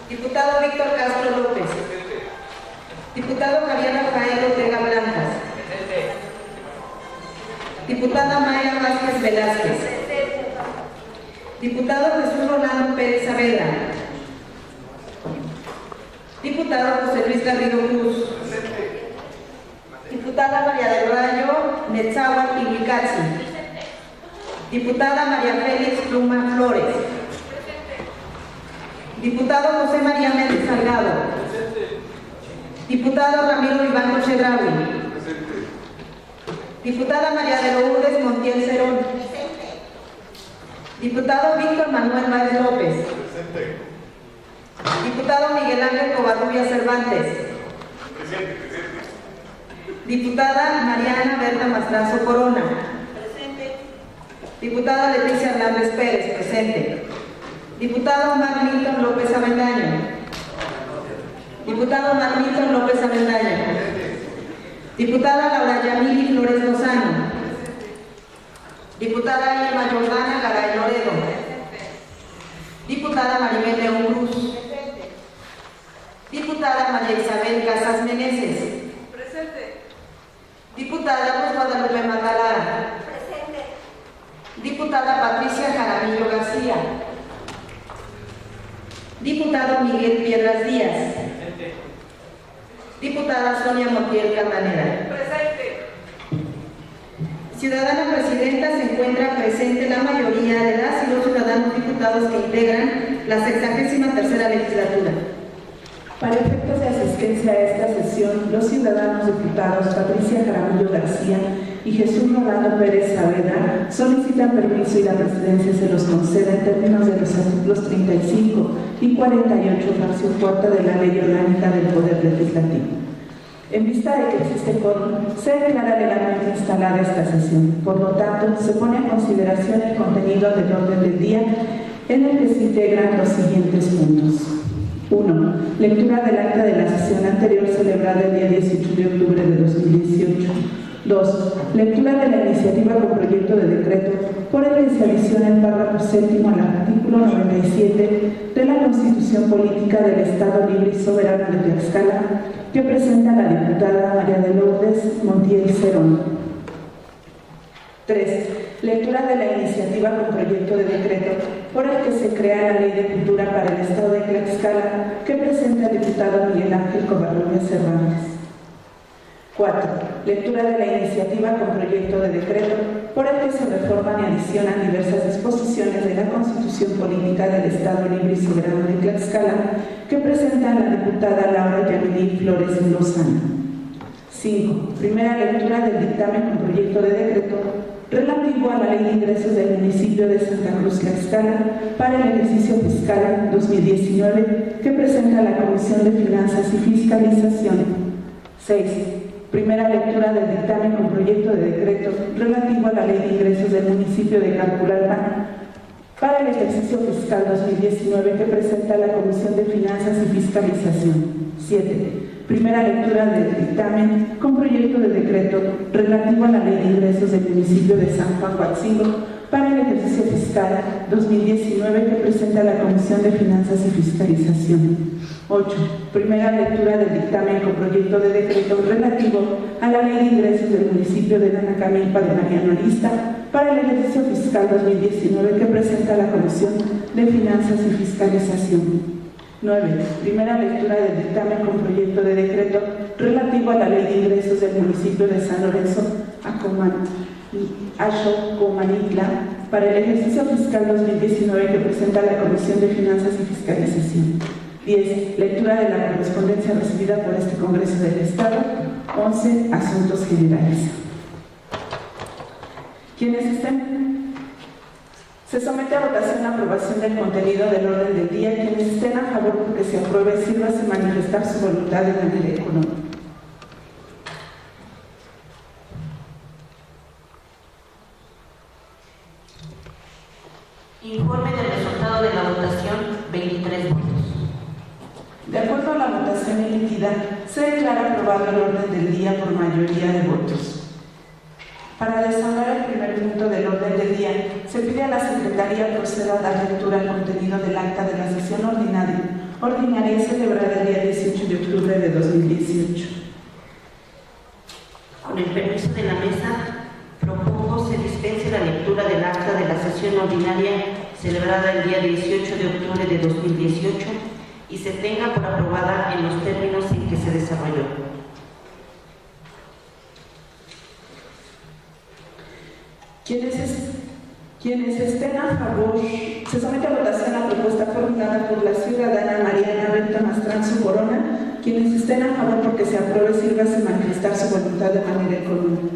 Diputado Víctor Castro López. Diputado Javier Rafael Ortega Blancas. Diputada Maya Vázquez Velázquez. Diputado Jesús Rolando Pérez Saavedra. Diputado José Luis Garrido Cruz. Diputada María del Rayo Netzáhuatl Iwicatzi. Diputada María Félix Pluma Flores. Diputado José María Méndez Salgado. Diputado Ramiro Vivanco Chedraui. Diputada María de Lourdes Montiel Cerón. Diputado Víctor Manuel Báez López. Diputado Miguel Ángel Covarrubias Cervantes. Diputada Mariana Berta Mastrazo Corona. Diputada Leticia Hernández Pérez, presente. Diputado Omar Milton López Avendaño. Diputado Omar Milton López Avendaño. Diputada Laura Yamili Flores Lozano. Diputada Irma Jordana Garay Loredo. Diputada Maribel León Cruz. Diputada María Isabel Casas Meneses. Presente. Diputada Luz Guadalupe Magalara. Presente. Diputada Patricia Jaramillo García. Diputado Miguel Piedras Díaz. Diputada Sonia Montiel Cardanera. Presente. Ciudadana Presidenta, se encuentra presente la mayoría de las y los ciudadanos diputados que integran la 63ª legislatura. Para efectos de asistencia a esta sesión, los ciudadanos diputados Patricia Jaramillo García y Jesús Rolando Pérez Saavedra solicitan permiso y la presidencia se los concede en términos de los artículos 35 y 48, fracción cuarta de la Ley Orgánica del Poder Legislativo. En vista de que existe quórum, se declara legalmente instalada esta sesión. Por lo tanto, se pone en consideración el contenido del orden del día en el que se integran los siguientes puntos. 1. Lectura del acta de la sesión anterior celebrada el día 18 de octubre de 2018. 2. Lectura de la iniciativa con proyecto de decreto por el que se adiciona el párrafo séptimo al artículo 97 de la Constitución Política del Estado Libre y Soberano de Tlaxcala, que presenta la diputada María de Lourdes Montiel Cerón. 3. Lectura de la iniciativa con proyecto de decreto por el que se crea la Ley de Cultura para el Estado de Tlaxcala, que presenta el diputado Miguel Ángel Covarrubias Cervantes. 4. Lectura de la iniciativa con proyecto de decreto por el que se reforman y adicionan diversas disposiciones de la Constitución Política del Estado Libre y Soberano de Tlaxcala, que presenta la diputada Laura Yamili Flores Lozano. 5. Primera lectura del dictamen con proyecto de decreto relativo a la Ley de Ingresos del municipio de Santa Cruz Tlaxcala para el ejercicio fiscal 2019, que presenta la Comisión de Finanzas y Fiscalización. 6. Primera lectura del dictamen con proyecto de decreto relativo a la Ley de Ingresos del municipio de Calpulalpan para el ejercicio fiscal 2019, que presenta la Comisión de Finanzas y Fiscalización. 7. Primera lectura del dictamen con proyecto de decreto relativo a la Ley de Ingresos del municipio de San Juan Huatzingo para el ejercicio fiscal 2019, que presenta la Comisión de Finanzas y Fiscalización. 8. Primera lectura del dictamen con proyecto de decreto relativo a la Ley de Ingresos del municipio de Nanacamilpa de Mariano Arista para el ejercicio fiscal 2019, que presenta la Comisión de Finanzas y Fiscalización. 9. Primera lectura del dictamen con proyecto de decreto relativo a la Ley de Ingresos del municipio de San Lorenzo Axocomanitla para el ejercicio fiscal 2019, que presenta la Comisión de Finanzas y Fiscalización. 10. Lectura de la correspondencia recibida por este Congreso del Estado. 11. Asuntos generales. ¿Quiénes estén? Se somete a votación la aprobación del contenido del orden del día. Quienes estén a favor porque se apruebe, sírvase manifestar su voluntad de manera económica. Informe del resultado de la votación, 23 votos. De acuerdo a la votación emitida, se declara aprobado el orden del día por mayoría de votos. Para desahogar el primer punto del orden del día, se pide a la Secretaría proceda a dar lectura al contenido del acta de la sesión ordinaria ordinaria celebrada el día 18 de octubre de 2018. Con el permiso de la mesa, propongo se dispense la lectura del acta de la sesión ordinaria celebrada el día 18 de octubre de 2018 y se tenga por aprobada en los términos en que se desarrolló. Quienes estén a favor, se somete a votación la propuesta formulada por la ciudadana Mariana Berta Mastranzo Corona. Quienes estén a favor porque se apruebe, sírvase manifestar su voluntad de manera económica.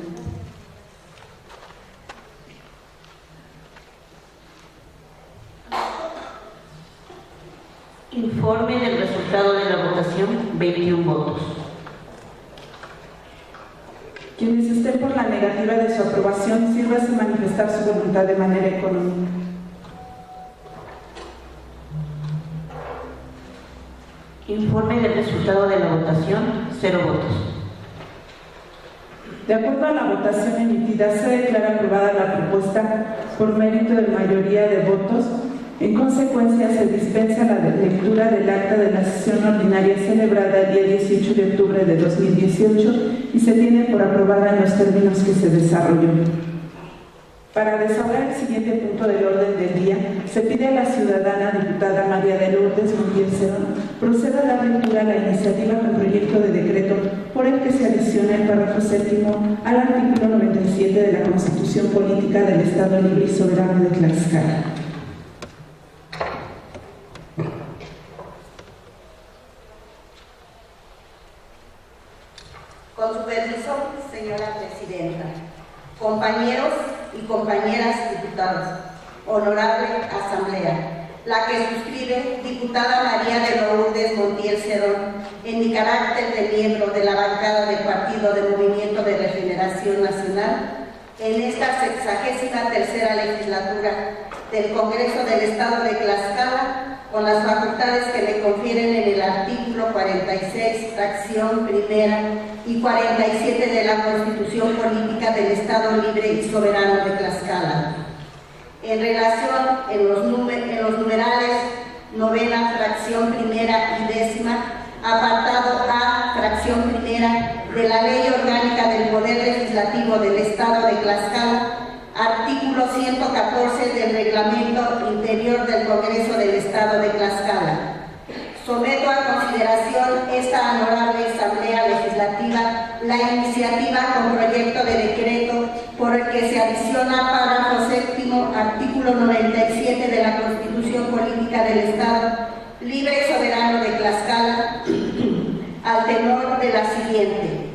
Informe del resultado de la votación, 21 votos. Quienes estén por la negativa de su aprobación, sírvase manifestar su voluntad de manera económica. Informe del resultado de la votación, 0 votos. De acuerdo a la votación emitida, se declara aprobada la propuesta por mérito de mayoría de votos. En consecuencia, se dispensa la lectura del acta de la sesión ordinaria celebrada el día 18 de octubre de 2018 y se tiene por aprobada en los términos que se desarrolló. Para desahogar el siguiente punto del orden del día, se pide a la ciudadana diputada María de Lourdes Montiel Cerón proceda a dar lectura a la iniciativa con proyecto de decreto por el que se adiciona el párrafo séptimo al artículo 97 de la Constitución Política del Estado Libre y Soberano de Tlaxcala. Con su permiso, señora presidenta, compañeros y compañeras diputados, honorable asamblea, la que suscribe diputada María de Lourdes Montiel Cerón en mi carácter de miembro de la bancada del Partido de Movimiento de Regeneración Nacional en esta 63ª legislatura del Congreso del Estado de Tlaxcala, con las facultades que le confieren en el artículo 46, fracción primera y 47 de la Constitución Política del Estado Libre y Soberano de Tlaxcala. En relación en los numerales novena, fracción primera y décima, apartado A, fracción primera de la Ley Orgánica del Poder Legislativo del Estado de Tlaxcala, artículo 114 del Reglamento Interior del Congreso del Estado de Tlaxcala. Someto a consideración esta honorable Asamblea Legislativa la iniciativa con proyecto de decreto por el que se adiciona párrafo séptimo, artículo 97 de la Constitución Política del Estado Libre y Soberano de Tlaxcala, al tenor de la siguiente.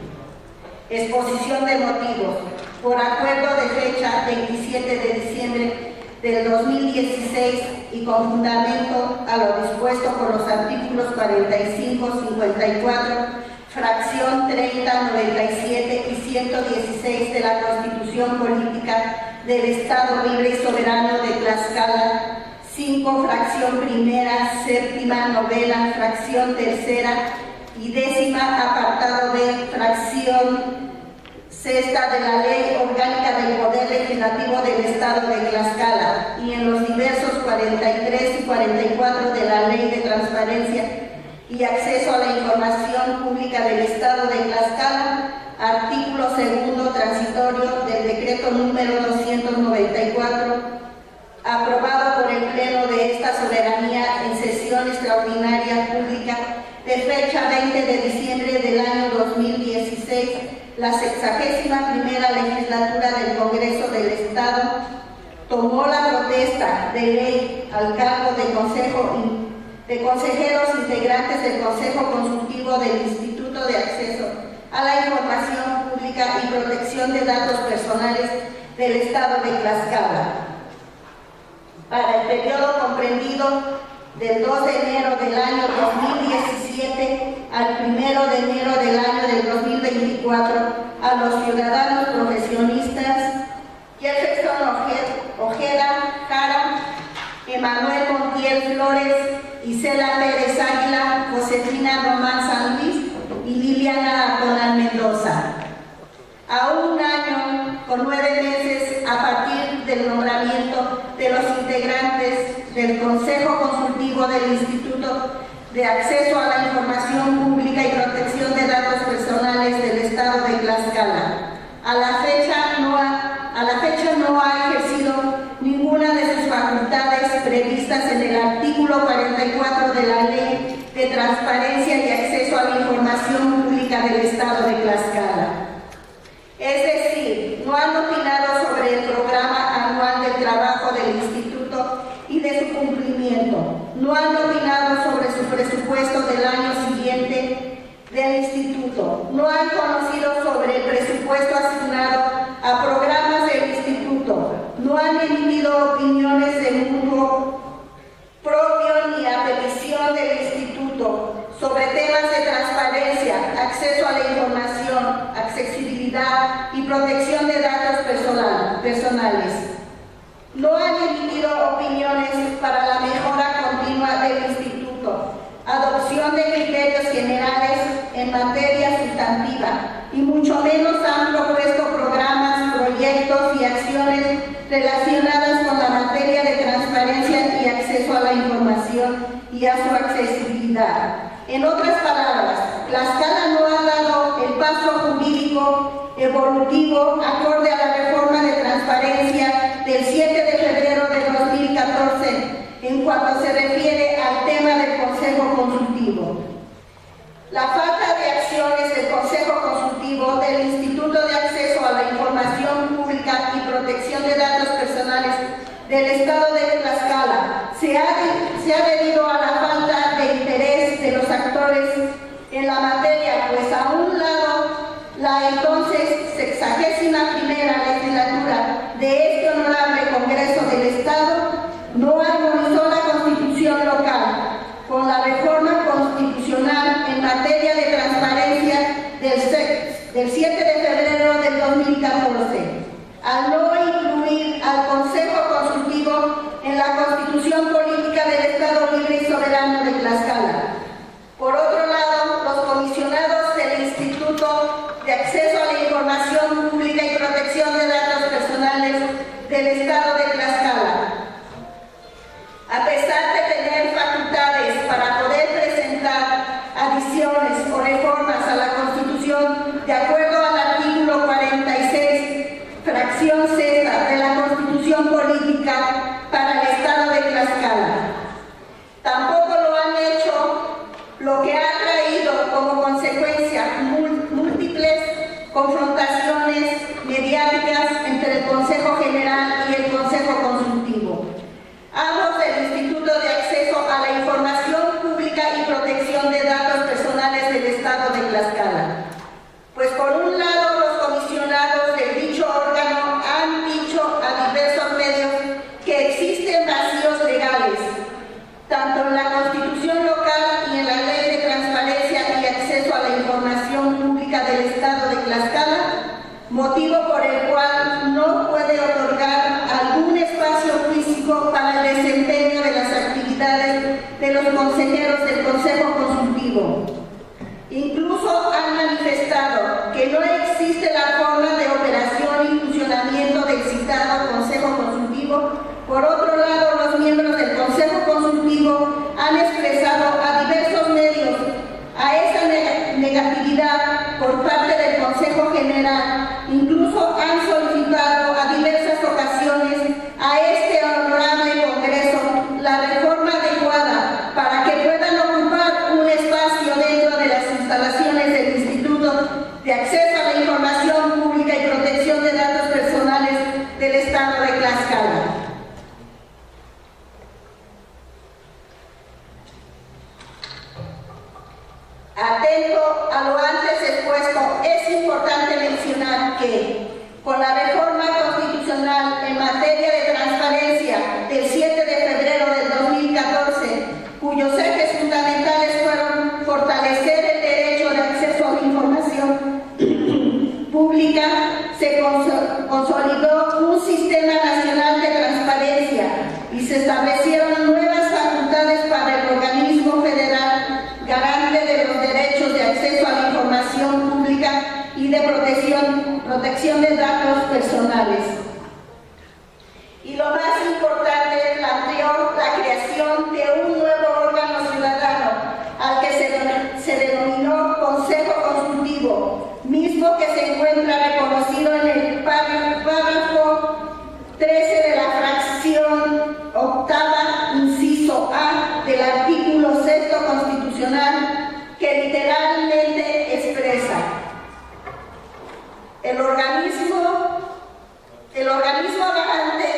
Exposición de motivos. Por acuerdo de fecha 27 de diciembre del 2016 y con fundamento a lo dispuesto por los artículos 45, 54, fracción 30, 97 y 116 de la Constitución Política del Estado Libre y Soberano de Tlaxcala, 5, fracción primera, séptima, novena, fracción tercera y décima, apartado B, fracción sexta de la Ley Orgánica del Poder Legislativo del Estado de Tlaxcala y en los diversos 43 y 44 de la Ley de Transparencia y Acceso a la Información Pública del Estado de Tlaxcala, artículo segundo transitorio del decreto número 294, aprobado por el Pleno de esta soberanía en sesión extraordinaria pública de fecha 20 de diciembre del año 2016, la 61ª legislatura del Congreso del Estado tomó la protesta de ley al cargo de consejeros integrantes del Consejo Consultivo del Instituto de Acceso a la Información Pública y Protección de Datos Personales del Estado de Tlaxcala para el periodo comprendido del 2 de enero del año 2017 al 1 de enero del año del 2024 a los ciudadanos profesionistas Jefferson Ojeda Jara, Emanuel Montiel Flores, Isela Pérez Águila, Josefina Román San Luis y Liliana Arconal Mendoza. A un año con 9 meses a partir del nombramiento de los integrantes del Consejo Consultivo del Instituto de Acceso a la Información Pública y Protección de Datos Personales del Estado de Tlaxcala. A la fecha no ha ejercido ninguna de sus facultades previstas en el artículo 44 de la Ley de Transparencia y Acceso a la Información Pública del Estado de Tlaxcala. Es decir, no han opinado sobre el programa anual del trabajo del Instituto y de su cumplimiento. No han opinado sobre su presupuesto del año siguiente del Instituto. No han conocido sobre el presupuesto asignado a programas del Instituto. No han emitido opiniones de mutuo propio ni a petición del Instituto sobre temas de transparencia, acceso a la información, accesibilidad y protección de datos personales. No han emitido opiniones para la mejora continua del Instituto, adopción de criterios generales en materia sustantiva y mucho menos han propuesto programas, proyectos y acciones relacionadas con la materia de transparencia y acceso a la información y a su accesibilidad. En otras palabras, Tlaxcala no ha dado el paso jurídico evolutivo acorde a la reforma de transparencia del 7 de febrero de 2014 en cuanto se refiere al tema del Consejo Consultivo. La falta de acciones del Consejo Consultivo del Instituto de Acceso a la Información Pública y Protección de Datos Personales del Estado de Tlaxcala se ha debido a la falta de interés de los actores en la materia, pues a un lado la entonces 61ª legislatura de este honorable Congreso del Estado no armonizó la Constitución local con la reforma constitucional en materia de transparencia del 7 de febrero del 2014, al no incluir al Consejo Consultivo en la Constitución Política del Estado Libre y Soberano de Tlaxcala. Por otro lado, los comisionados del Instituto de Acceso a la Información Pública y Protección de Datos Personales del Estado de Tlaxcala, a pesar de tener facultades para poder presentar adiciones o reformas a la Constitución de acuerdo al artículo 46, fracción sexta de la Constitución Política para el Estado de Tlaxcala, tampoco lo han hecho, lo que ha traído como consecuencia múltiples confrontaciones mediáticas entre el Consejo General y el Consejo Consultivo, ambos del Instituto de Acceso a la Información Pública y Protección de Datos Personales del Estado de Tlaxcala. Pues por un lado, los comisionados del dicho órgano han dicho a diversos medios que existen vacíos legales, tanto en la Constitución local y en la Ley de Transparencia y Acceso a la Información Pública del Estado de Tlaxcala, motivo por el cual no puede otorgar algún espacio físico para el desempeño de las actividades de los consejeros del Consejo Consultivo. Incluso han manifestado que no existe la forma de operación y funcionamiento del citado Consejo Consultivo. Por otro lado, los miembros del Consejo Consultivo han expresado a diversos medios a esa negatividad por parte del Consejo General. Incluso han solicitado a diversas ocasiones a este honorable Congreso la reforma adecuada para que puedan ocupar un espacio dentro de las instalaciones del Instituto de Acceso a la Información Pública y Protección de Datos Personales del Estado de Tlaxcala. Atento a lo antes expuesto, es importante mencionar que con la reforma constitucional en materia de transparencia del 7 de febrero del 2014, cuyos ejes fundamentales fueron fortalecer el derecho de acceso a la información pública, se consolidó un sistema nacional de transparencia y se establecieron nuevas facultades para el organismo federal garante de los derechos de acceso a la información pública y de protección de datos personales. Y lo más importante, la creación de un nuevo órgano ciudadano que literalmente expresa: el organismo garante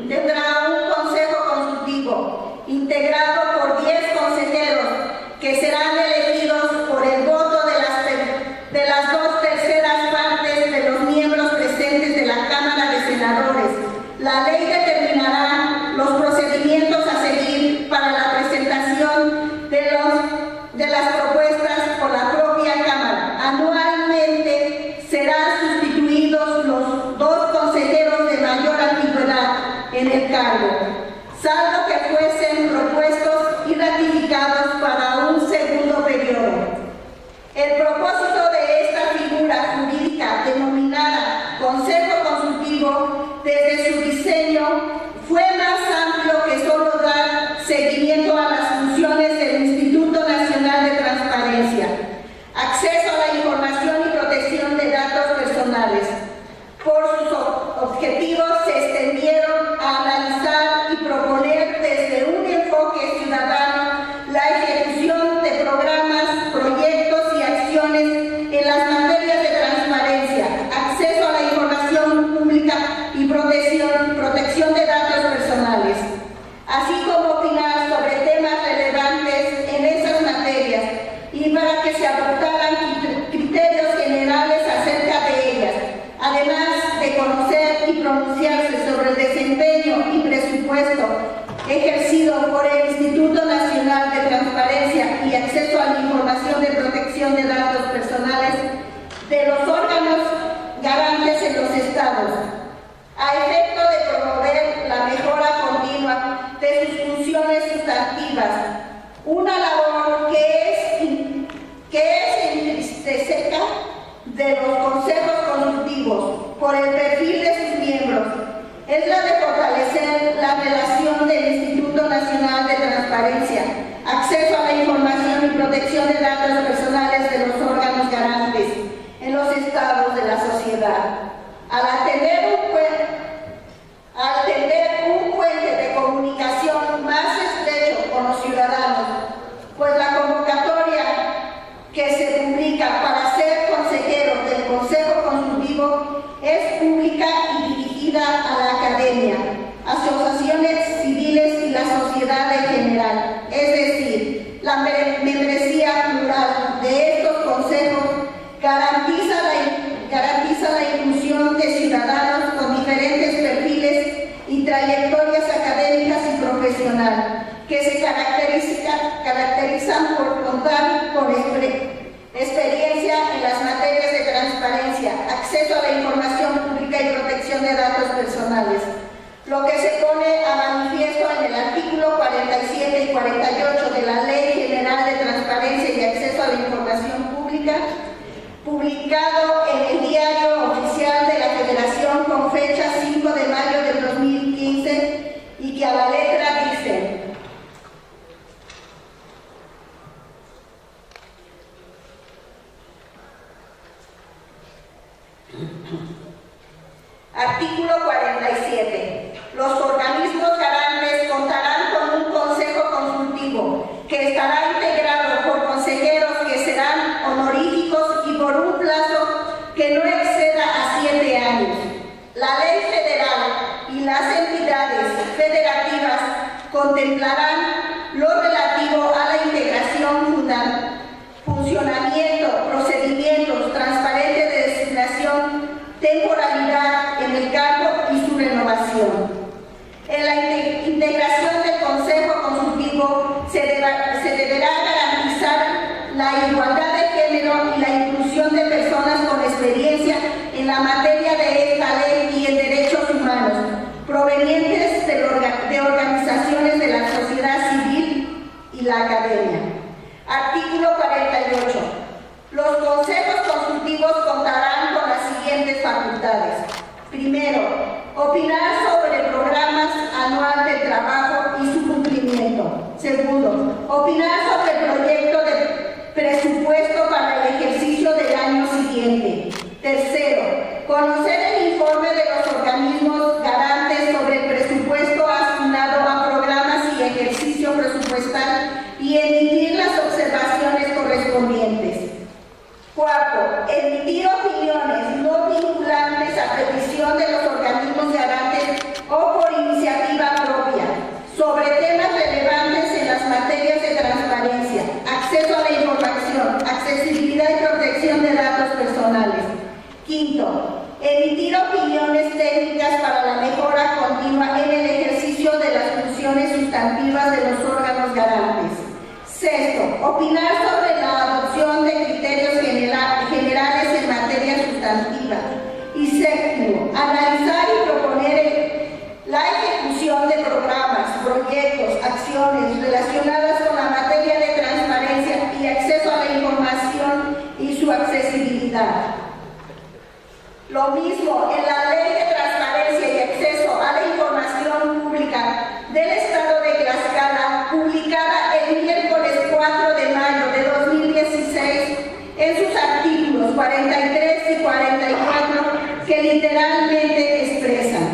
tendrá un consejo consultivo integrado por 10 consejeros que serán elegidos por el voto de las 2/3 partes de los miembros presentes de la Cámara de Senadores. La ley determinará los procedimientos a seguir para la presentación de las propuestas por la propia Cámara. Anualmente serán sustituidos los 2 consejeros de mayor antigüedad en el cargo, salvo que fuesen propuestos y ratificados para un segundo periodo. El propósito de esta figura jurídica denominada Consejo Consultivo, desde su diseño, fue más amplio que solo dar seguimiento a las funciones del Instituto Nacional de Transparencia, acceso a la información y protección de datos personales. Por sus objetivos se extendieron a analizar y proponer desde un enfoque ciudadano la ejecución de programas, proyectos y acciones en las materias de transparencia, acceso a la información pública y protección de datos personales, así como opinar sobre temas relevantes en esas materias y para que se aportaran criterios generales acerca de ellas, además de conocer y pronunciarse sobre el desempeño y presupuesto ejercido por el Instituto Nacional de Transparencia y Acceso a la Información de Protección de Datos Personales de los órganos garantes en los estados, a efecto de promover la mejora continua de sus funciones sustantivas, una labor que es intrínseca de los consejos consultivos por el perfil de sus miembros. Es la de fortalecer la relación del Instituto Nacional de Transparencia, acceso a la información y protección de datos personales de los órganos garantes en los estados de la sociedad. Al tener un puente de comunicación más estrecho con los ciudadanos, pues la convocatoria que se publica para ser consejero del Consejo Consultivo es pública y dirigida a la academia, asociaciones civiles y la sociedad en general. Es decir, la membresía plural de estos consejos garantiza la inclusión de ciudadanos con diferentes perfiles y trayectorias académicas y profesionales, que se caracterizan por contar con experiencia en las materias de transparencia, acceso a la información pública y protección de datos personales, lo que se pone a manifiesto en el artículo 47 y 48 de la Ley General de Transparencia y Acceso a la Información Pública, publicado en el Diario Oficial de la Federación con fecha 5 de mayo del 2015, y que a la letra dice: artículo 47. Los organismos garantes contarán con un consejo consultivo que estará integrado por consejeros que serán honoríficos y por un plazo que no exceda a 7 años. La ley federal y las entidades federativas contemplarán lo relativo a la integración, funcionamiento, procedimientos transparentes de designación, temporalidad en el cargo y su renovación. En la integración del Consejo Consultivo se deberá garantizar la igualdad de género y la inclusión de personas con experiencia en la materia de esta ley y en derechos humanos, provenientes de organizaciones de la sociedad civil y la academia. Artículo 48. Los consejos consultivos contarán con las siguientes facultades. Primero, opinar sobre programas anual de trabajo y su cumplimiento. Segundo, opinar sobre el proyecto de presupuesto para el ejercicio del año siguiente. Tercero, conocer el informe de los organismos garantes sobre el presupuesto asignado a programas y ejercicio presupuestal y emitir las observaciones correspondientes correspondientes. Cuarto, emitir opiniones no vinculantes a petición de los organismos garantes o por iniciativa propia sobre temas relevantes en las materias de transparencia, acceso a la información, accesibilidad y protección de datos personales. Quinto, emitir opiniones técnicas para la mejora continua en el ejercicio de las funciones sustantivas de los órganos garantes. Sexto, opinar sobre la adopción de criterios generales en materia sustantiva. Y séptimo, analizar y proponer la ejecución de programas, proyectos, acciones relacionadas con la materia de transparencia y acceso a la información y su accesibilidad. Lo mismo en la Ley de Transparencia y Acceso a la Información Pública del Estado de Tlaxcala, publicada el miércoles 4 de mayo de 2016, en sus artículos 43 y 44, que literalmente expresan.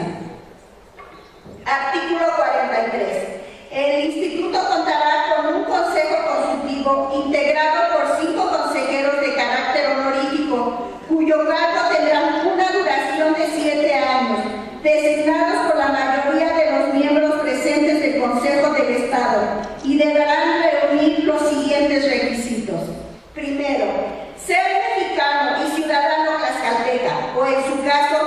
Artículo 43. El Instituto contará con un Consejo Consultivo integrado por 5 consejeros de carácter honorífico, cuyo cargo tendrá una duración de 7 años, designados por la mayoría de los miembros presentes del Consejo del Estado, y deberán reunir los siguientes requisitos. Primero, ser mexicano y ciudadano tlaxcalteca, o en su caso,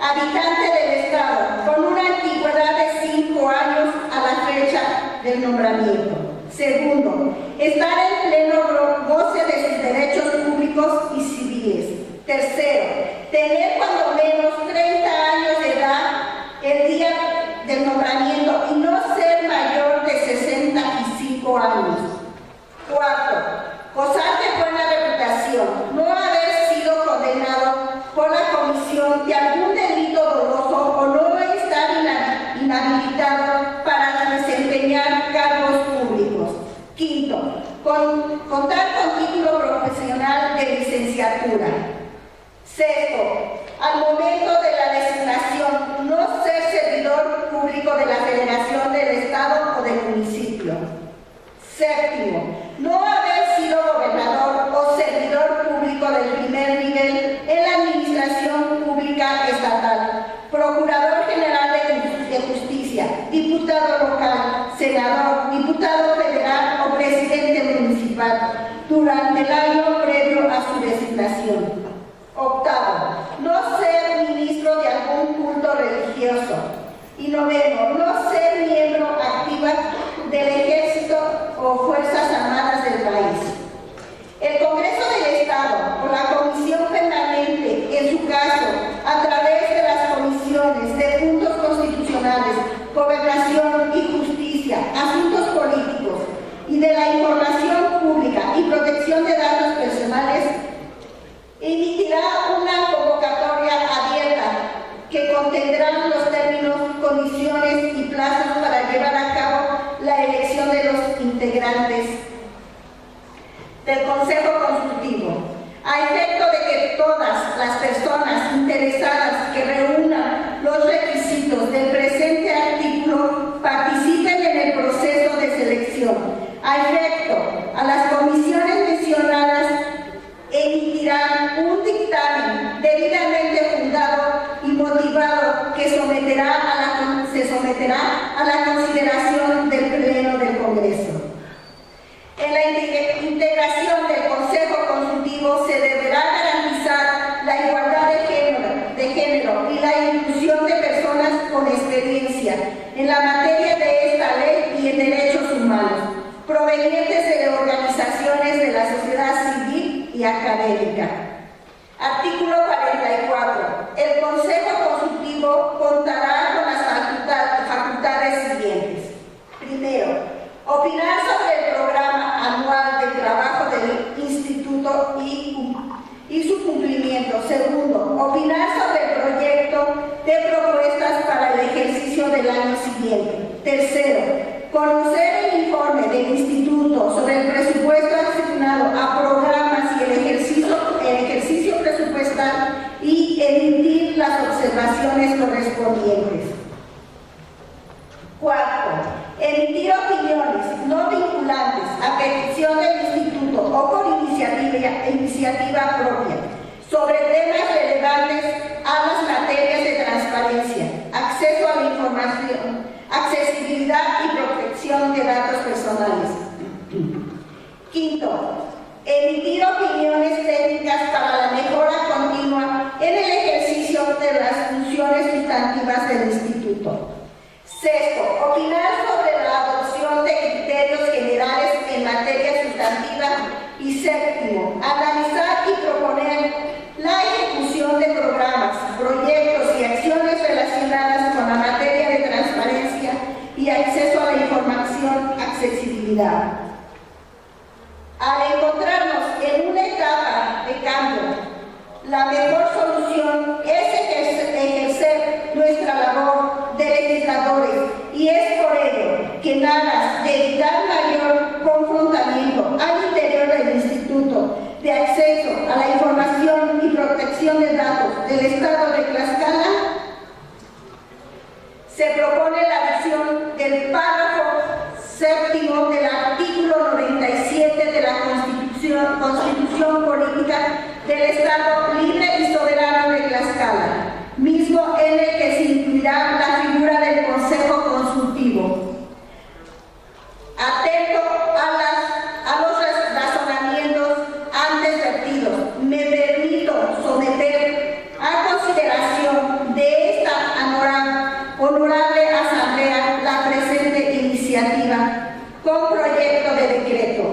habitante del Estado, con una antigüedad de 5 años a la fecha del nombramiento. Segundo, estar en pleno goce de sus derechos públicos y civiles. Tercero, tener cuando menos 30 años de edad el día del nombramiento y no ser mayor de 65 años. Cuarto, gozar de buena reputación, no haber sido condenado por la comisión de algún delito doloso o no estar inhabilitado para desempeñar cargos públicos. Quinto, contar con título profesional de licenciatura. Sexto, al momento de la designación, no ser servidor público de la Federación del Estado o del municipio. Séptimo, no haber sido gobernador o servidor público del primer nivel en la administración pública estatal, procurador general de justicia, diputado local, senador, diputado federal o presidente municipal durante el año previo a su designación. Octavo, no ser ministro de algún culto religioso. Y noveno, no ser miembro activa del Ejército o Fuerzas Armadas del país. El Congreso del Estado o la Comisión Permanente, en su caso, a través de las comisiones de puntos constitucionales, gobernación y justicia, asuntos políticos y de la información pública y protección de datos personales, emitirá una convocatoria abierta que contendrá los términos, condiciones y plazos para llevar a cabo la elección de los integrantes del Consejo Consultivo, a efecto de que todas las personas interesadas que reúnan los requisitos del presente artículo participen en el proceso de selección. A efecto, a las comisiones mencionadas emitirán un dictamen debidamente fundado y motivado que se someterá a la consideración del Pleno del Congreso. En la integración del Consejo Consultivo se deberá garantizar la igualdad de género y la inclusión de personas con experiencia en la materia de esta ley y en derechos humanos, provenientes de organizaciones de la sociedad civil y académica. Artículo 44. El Consejo Consultivo contará con las facultades siguientes. Primero, opinar sobre el programa anual de trabajo del Instituto y su cumplimiento. Segundo, opinar sobre el proyecto de propuestas para el ejercicio del año siguiente. Tercero, conocer el informe del Instituto sobre el presupuesto asignado a programas y el ejercicio presupuestal y emitir las observaciones correspondientes. Cuarto, emitir opiniones no iniciativa propia sobre temas relevantes a las materias de transparencia, acceso a la información, accesibilidad y protección de datos personales. Quinto, emitir opiniones técnicas para la mejora continua en el ejercicio de las funciones sustantivas del Instituto. Sexto, opinar sobre la adopción de criterios generales en materia sustantiva. Y séptimo, analizar y proponer la ejecución de programas, proyectos y acciones relacionadas con la materia de transparencia y acceso a la información, accesibilidad. Al encontrarnos en una etapa de cambio, la mejor solución es ejercer nuestra labor de legisladores, y es por ello que en aras de evitar mayor confrontamiento al interior del Instituto de Acceso a la Información y Protección de Datos del Estado de Tlaxcala, se propone la adición del párrafo séptimo del artículo 97 de la Constitución Política del Estado Libre y Soberano de Tlaxcala, mismo en el que se incluirá la figura del Consejo Consultivo. Atento a los razonamientos antes vertidos, me permito someter a consideración de esta honorable asamblea la presente iniciativa con proyecto de decreto.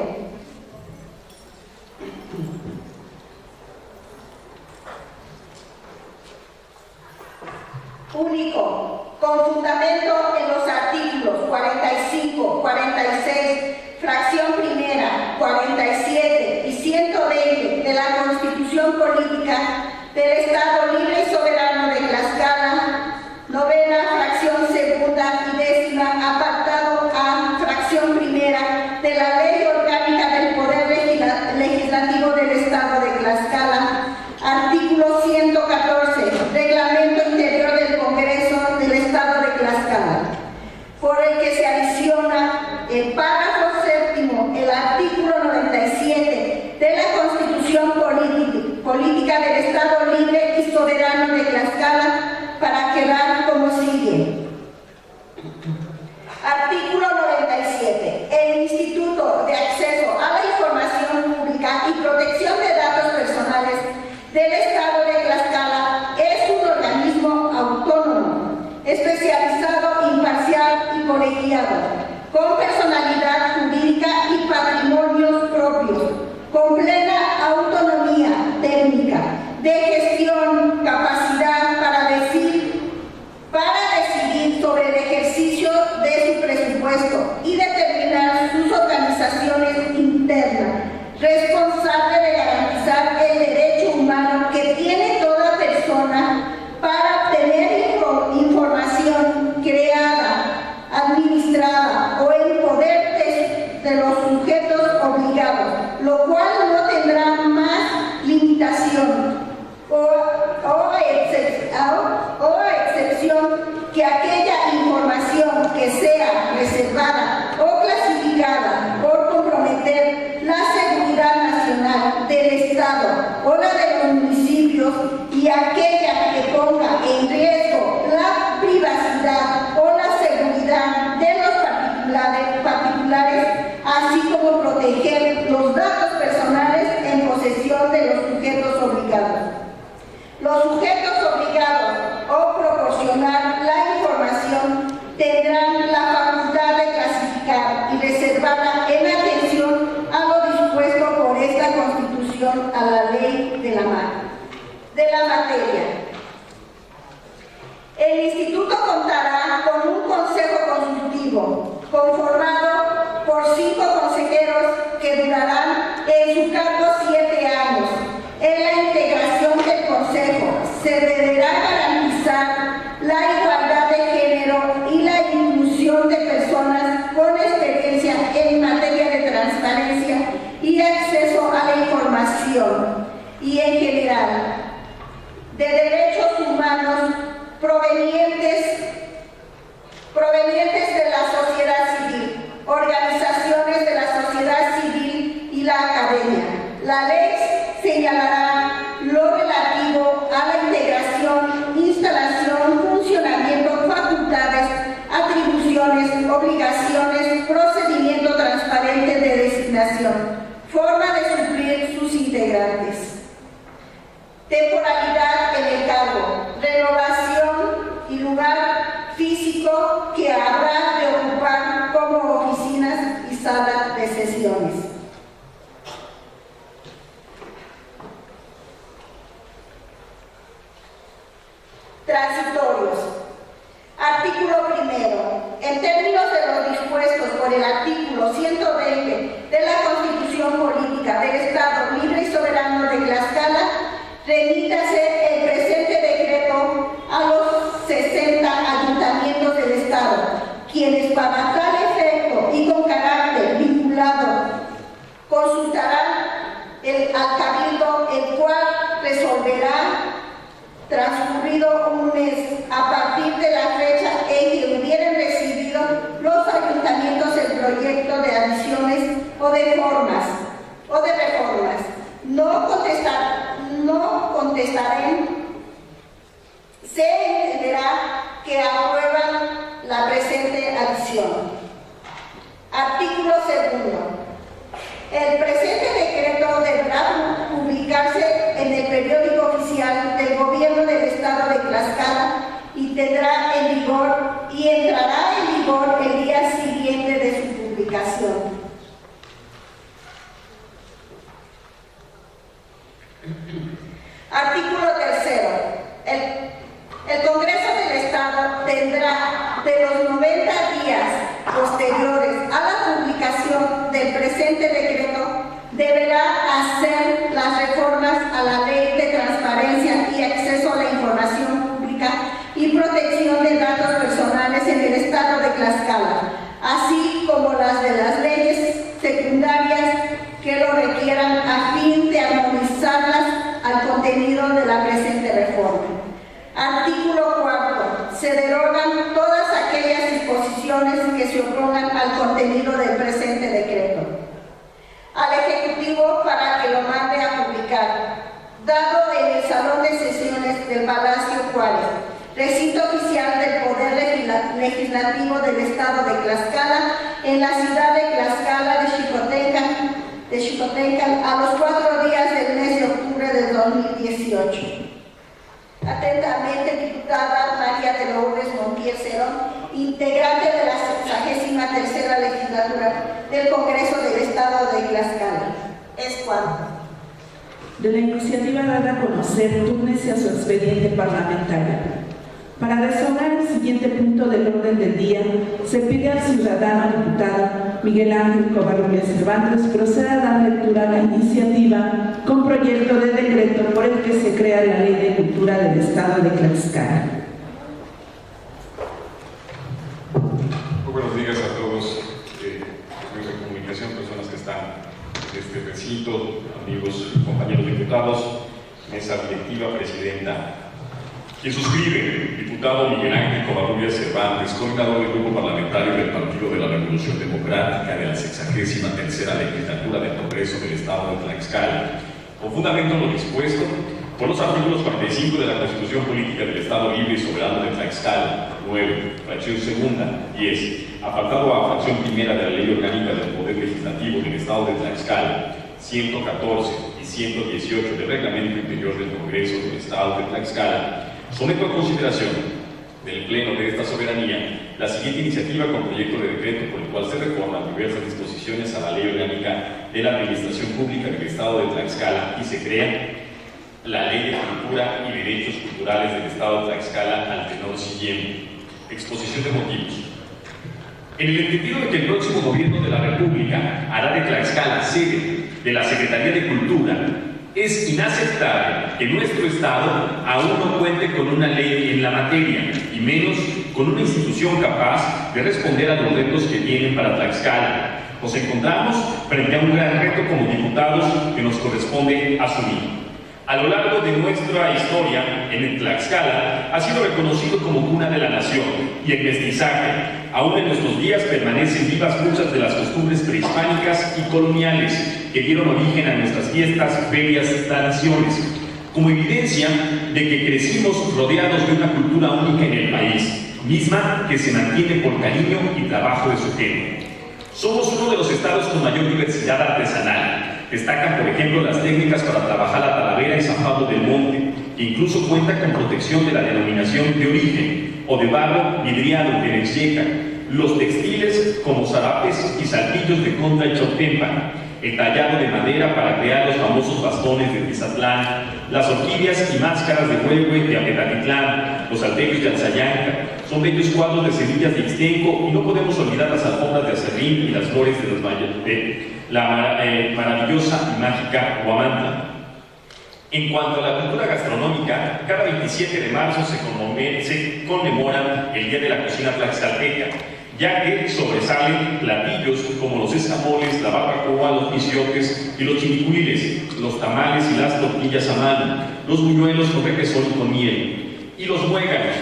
Único, con fundamento en los artículos 45, 46, fracción primera, 47 y 120 de la Constitución Política del Estado Libre y Soberano de Tlaxcala, novena, fracción segunda y décima, apartado A, fracción primera de la Ley Orgánica del Poder Legislativo del Estado de Tlaxcala, artículo 114, Reglamento Interior del Congreso del Estado de Tlaxcala, por el que se adiciona el párrafo séptimo, el artículo 97 de la Constitución Política del Estado Libre y Soberano de Tlaxcala, para quedar como sigue. Artículo 97. El Instituto de Acceso a la Información Pública y Protección de Datos Personales del Estado de Tlaxcala es un organismo autónomo, especializado, imparcial y colegiado, con personalidad jurídica y patrimonios propios, con plena autonomía técnica, de gestión, capacidad para decidir sobre el ejercicio de su presupuesto y determinar sus organizaciones internas, responsable de garantizar el derecho humano que tiene toda persona para obtener información creada, administrada o en poder de los sujetos obligados, lo cual no tendrá más limitación o excepción que aquella información que sea reservada o clasificada por comprometer la seguridad nacional del Estado o la de los municipios, y aquella que ponga en riesgo la privacidad o la seguridad de los particulares, así como proteger los datos personales en posesión de los sujetos obligados. Los sujetos obligados o proporcionar la información tendrán la facultad de clasificar y reservarla en atención a lo dispuesto por esta Constitución a la ley de la materia. El Instituto contará con un Consejo Consultivo conformado por 5 consejeros que durarán en su cargo 7 años. En la integración del Consejo se deberá garantizar la igualdad de género y la inclusión de personas con experiencia en materia de transparencia y acceso a la información, y en general de derechos humanos provenientes de la sociedad civil, organizaciones de la sociedad civil y la academia. La ley se señalará lo relativo a la integración, instalación, funcionamiento, facultades, atribuciones, obligaciones, procedimiento transparente de designación, forma de suplir sus integrantes, temporalidad en el cargo, renovación y lugar físico que habrá de ocupar como oficinas y salas de sesiones. Transitorios. Artículo primero. En términos de los dispuestos por el artículo 120 de la Constitución Política del Estado Libre y Soberano de Tlaxcala, remítase el presente decreto a los 60 ayuntamientos del Estado, quienes para tal efecto y con carácter vinculado consultarán al Cabildo, el cual resolverá transcurrido un mes a partir de la fecha en que hubieran recibido los ayuntamientos el proyecto de adiciones o de reformas. No contestarán. Se entenderá que aprueban la presente adición. Artículo segundo. El presente decreto deberá publicarse en el periódico oficial del Gobierno del Estado de Tlaxcala y entrará en vigor el día siguiente de su publicación. Artículo tercero. El Congreso del Estado tendrá de los 90 días posteriores a la publicación del presente decreto, deberá hacer las reformas a la Ley de Transparencia y Acceso a la Información Pública y Protección de Datos Personales en el Estado de Tlaxcala, así como las de las leyes secundarias que lo requieran a fin de armonizarlas al contenido de la presente reforma. Artículo cuarto. Se derogan todas aquellas disposiciones que se opongan al contenido del presente decreto. Al Ejecutivo para que lo mande a publicar, dado en el Salón de Sesiones del Palacio Juárez, recinto oficial del Poder Legislativo del Estado de Tlaxcala, en la ciudad de Tlaxcala de Xicotenca, a los 4 días del mes de octubre del 2018. Atentamente, diputada María de Lourdes Montiel Cerón, integrante de la 63ª legislatura del Congreso del Estado de Tlaxcala. Es cuanto. De la iniciativa dada a conocer, túrnese a su expediente parlamentario. Para resolver el siguiente punto del orden del día, se pide al ciudadano diputado Miguel Ángel Covarrubias Cervantes proceda a dar lectura a la iniciativa con proyecto de decreto por el que se crea la Ley de Cultura del Estado de Tlaxcala. Muy buenos días a todos los medios de comunicación, personas que están en este recinto, amigos, compañeros diputados, mesa directiva, presidenta. Quien suscribe, diputado Miguel Ángel Covarrubias Cervantes, coordinador del Grupo Parlamentario del Partido de la Revolución Democrática de la 63ª Legislatura del Congreso del Estado de Tlaxcala, con fundamento en lo dispuesto por los artículos 45 de la Constitución Política del Estado Libre y Soberano de Tlaxcala, 9, fracción segunda, 10, apartado a fracción primera de la Ley Orgánica del Poder Legislativo del Estado de Tlaxcala, 114 y 118 del Reglamento Interior del Congreso del Estado de Tlaxcala, someto a consideración del Pleno de esta soberanía la siguiente iniciativa con proyecto de decreto por el cual se reforman diversas disposiciones a la Ley Orgánica de la Administración Pública del Estado de Tlaxcala y se crea la Ley de Cultura y Derechos Culturales del Estado de Tlaxcala al tenor siguiente. Exposición de motivos. En el entendido de que el próximo gobierno de la República hará de Tlaxcala sede de la Secretaría de Cultura, es inaceptable que nuestro Estado aún no cuente con una ley en la materia, y menos con una institución capaz de responder a los retos que vienen para Tlaxcala. Nos encontramos frente a un gran reto como diputados que nos corresponde asumir. A lo largo de nuestra historia, en Tlaxcala ha sido reconocido como cuna de la nación y el mestizaje. Aún en nuestros días permanecen vivas muchas de las costumbres prehispánicas y coloniales que dieron origen a nuestras fiestas, ferias, tradiciones, como evidencia de que crecimos rodeados de una cultura única en el país, misma que se mantiene por cariño y trabajo de su gente. Somos uno de los estados con mayor diversidad artesanal. Destacan, por ejemplo, las técnicas para trabajar la talavera y San Pablo del Monte, que incluso cuenta con protección de la denominación de origen, o de barro vidriado de Nexyeca, los textiles como zarapes y saltillos de Contra y Chortempa, el tallado de madera para crear los famosos bastones de Tizatlán, las orquídeas y máscaras de huehue de Apetatitlán, los salterios de Alzayanca, son bellos cuadros de semillas de Ixtenco, y no podemos olvidar las alfombras de acerrín y las flores de la maravillosa y mágica Huamantla. En cuanto a la cultura gastronómica, cada 27 de marzo se conmemora el Día de la Cocina Tlaxcalteca, ya que sobresalen platillos como los escamoles, la barbacoa, los pisiotes y los chinicuiles, los tamales y las tortillas a mano, los buñuelos con requesón y con miel, y los muéganos,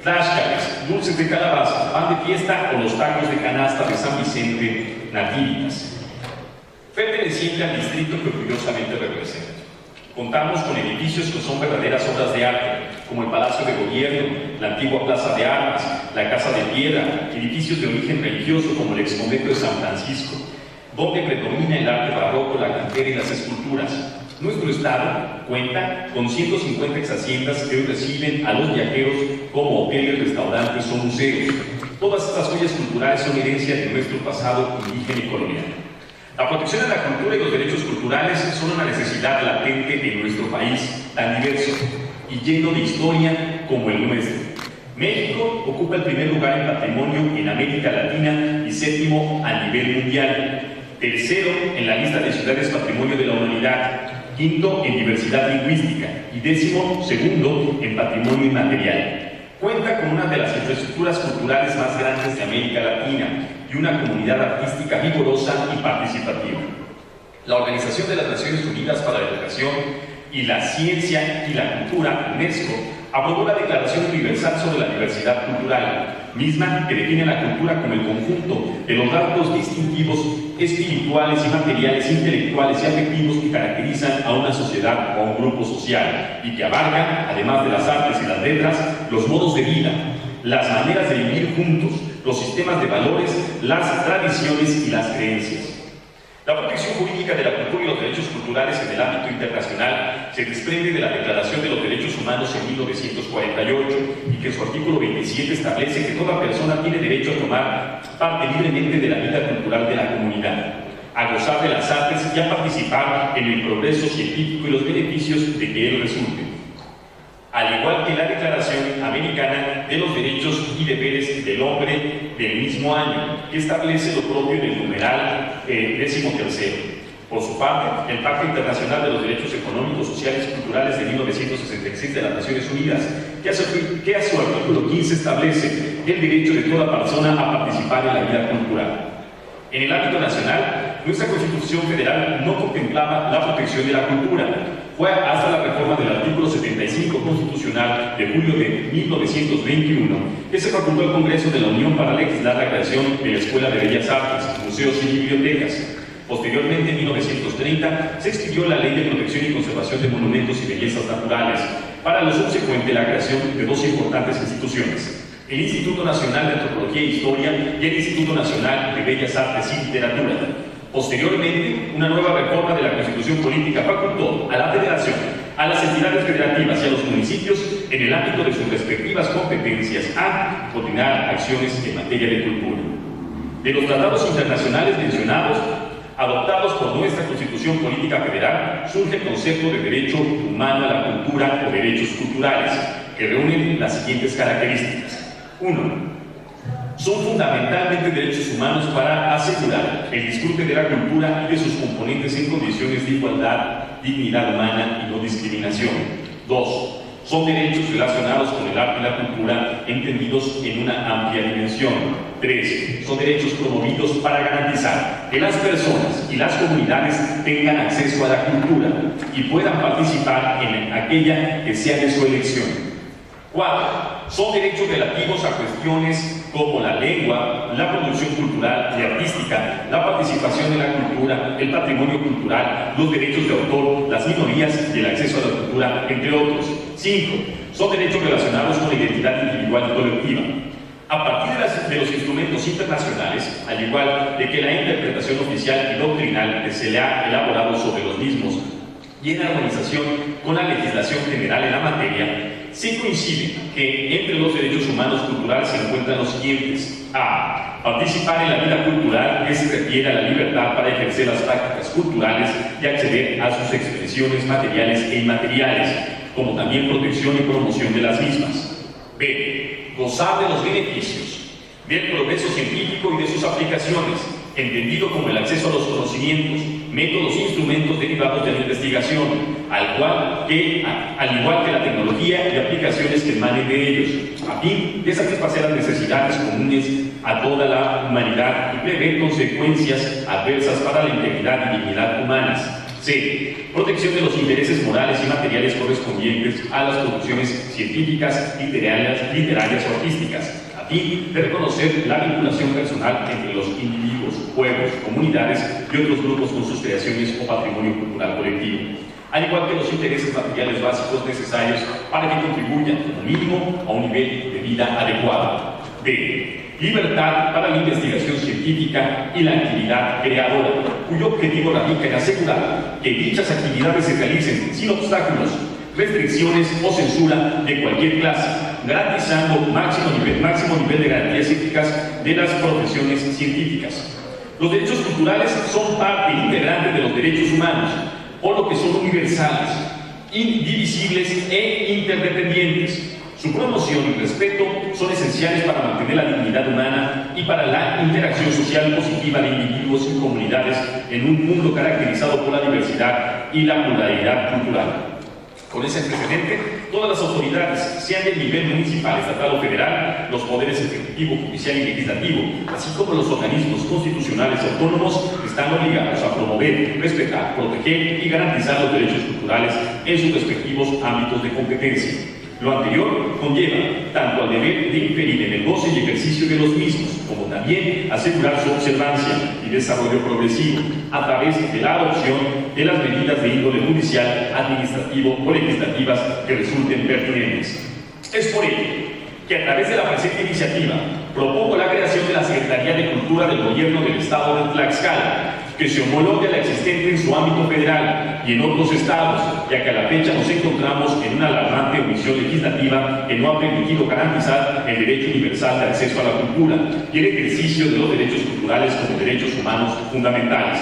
tlaxcales, dulces de calabaza, pan de fiesta o los tacos de canasta de San Vicente Nativitas. Perteneciente al distrito que orgullosamente representa. Contamos con edificios que son verdaderas obras de arte, como el Palacio de Gobierno, la antigua Plaza de Armas, la Casa de Piedra, edificios de origen religioso como el Exconvento de San Francisco, donde predomina el arte barroco, la cantera y las esculturas. Nuestro estado cuenta con 150 exhaciendas que hoy reciben a los viajeros como hoteles, restaurantes o museos. Todas estas joyas culturales son herencia de nuestro pasado indígena y colonial. La protección de la cultura y los derechos culturales son una necesidad latente de nuestro país, tan diverso y lleno de historia como el nuestro. México ocupa el primer lugar en patrimonio en América Latina y séptimo a nivel mundial, tercero en la lista de ciudades patrimonio de la humanidad, quinto en diversidad lingüística y décimo segundo en patrimonio inmaterial. Cuenta con una de las infraestructuras culturales más grandes de América Latina y una comunidad artística vigorosa y participativa. La Organización de las Naciones Unidas para la Educación y la Ciencia y la Cultura, UNESCO, aprobó la Declaración Universal sobre la Diversidad Cultural, misma que define la cultura como el conjunto de los rasgos distintivos espirituales y materiales, intelectuales y afectivos que caracterizan a una sociedad o a un grupo social y que abarcan, además de las artes y las letras, los modos de vida, las maneras de vivir juntos, los sistemas de valores, las tradiciones y las creencias. La protección jurídica de la cultura y los derechos culturales en el ámbito internacional se desprende de la Declaración de los Derechos Humanos en 1948 y que en su artículo 27 establece que toda persona tiene derecho a tomar parte libremente de la vida cultural de la comunidad, a gozar de las artes y a participar en el progreso científico y los beneficios de que él resulte. Al igual que la Declaración Americana de los Derechos y Deberes del Hombre del mismo año, que establece lo propio en el numeral 13. Por su parte, el Pacto Internacional de los Derechos Económicos, Sociales y Culturales de 1966 de las Naciones Unidas, que a su artículo 15 establece el derecho de toda persona a participar en la vida cultural. En el ámbito nacional, nuestra Constitución Federal no contemplaba la protección de la cultura. Fue hasta la reforma del artículo 75 constitucional de julio de 1921 que se facultó al Congreso de la Unión para legislar la creación de la Escuela de Bellas Artes, Museos y Bibliotecas. Posteriormente, en 1930, se expidió la Ley de Protección y Conservación de Monumentos y Bellezas Naturales, para lo subsecuente la creación de dos importantes instituciones: el Instituto Nacional de Antropología e Historia y el Instituto Nacional de Bellas Artes y Literatura. Posteriormente, una nueva reforma de la Constitución Política facultó a la Federación, a las entidades federativas y a los municipios, en el ámbito de sus respectivas competencias, a coordinar acciones en materia de cultura. De los tratados internacionales mencionados, adoptados por nuestra Constitución Política Federal, surge el concepto de derecho humano a la cultura o derechos culturales, que reúnen las siguientes características. 1. Son fundamentalmente derechos humanos para asegurar el disfrute de la cultura y de sus componentes en condiciones de igualdad, dignidad humana y no discriminación. 2. son derechos relacionados con el arte y la cultura entendidos en una amplia dimensión. 3. Son derechos promovidos para garantizar que las personas y las comunidades tengan acceso a la cultura y puedan participar en aquella que sea de su elección. 4. Son derechos relativos a cuestiones como la lengua, la producción cultural y artística, la participación en la cultura, el patrimonio cultural, los derechos de autor, las minorías y el acceso a la cultura, entre otros. 5. Son derechos relacionados con la identidad individual y colectiva. A partir de los instrumentos internacionales, al igual de que la interpretación oficial y doctrinal que se le ha elaborado sobre los mismos y en armonización con la legislación general en la materia, se coincide que entre los derechos humanos culturales se encuentran los siguientes. A. Participar en la vida cultural, que se refiere a la libertad para ejercer las prácticas culturales y acceder a sus expresiones materiales e inmateriales, como también protección y promoción de las mismas. B. Gozar de los beneficios del progreso científico y de sus aplicaciones, entendido como el acceso a los conocimientos, métodos e instrumentos derivados de la investigación, al igual que la tecnología y aplicaciones que emanen de ellos, a fin de satisfacer las necesidades comunes a toda la humanidad y prever consecuencias adversas para la integridad y dignidad humanas. C. Protección de los intereses morales y materiales correspondientes a las producciones científicas, literarias o artísticas, a fin de reconocer la vinculación personal entre los individuos, pueblos, comunidades y otros grupos con sus creaciones o patrimonio cultural colectivo, al igual que los intereses materiales básicos necesarios para que contribuyan como mínimo a un nivel de vida adecuado. D. Libertad para la investigación científica y la actividad creadora, cuyo objetivo radica en asegurar que dichas actividades se realicen sin obstáculos, restricciones o censura de cualquier clase, garantizando máximo nivel de garantías éticas de las profesiones científicas. Los derechos culturales son parte integrante de los derechos humanos, por lo que son universales, indivisibles e interdependientes. Su promoción y respeto son esenciales para mantener la dignidad humana y para la interacción social positiva de individuos y comunidades en un mundo caracterizado por la diversidad y la pluralidad cultural. Con ese antecedente, todas las autoridades, sean del nivel municipal, estatal o federal, los poderes ejecutivo, judicial y legislativo, así como los organismos constitucionales autónomos, están obligados a promover, respetar, proteger y garantizar los derechos culturales en sus respectivos ámbitos de competencia. Lo anterior conlleva tanto al deber de inferir en el goce y ejercicio de los mismos, como también asegurar su observancia y desarrollo progresivo a través de la adopción de las medidas de índole judicial, administrativo o legislativas que resulten pertinentes. Es por ello que a través de la presente iniciativa propongo la creación de la Secretaría de Cultura del Gobierno del Estado de Tlaxcala, que se homologue a la existente en su ámbito federal y en otros estados, ya que a la fecha nos encontramos en una alarmante omisión legislativa que no ha permitido garantizar el derecho universal de acceso a la cultura y el ejercicio de los derechos culturales como derechos humanos fundamentales.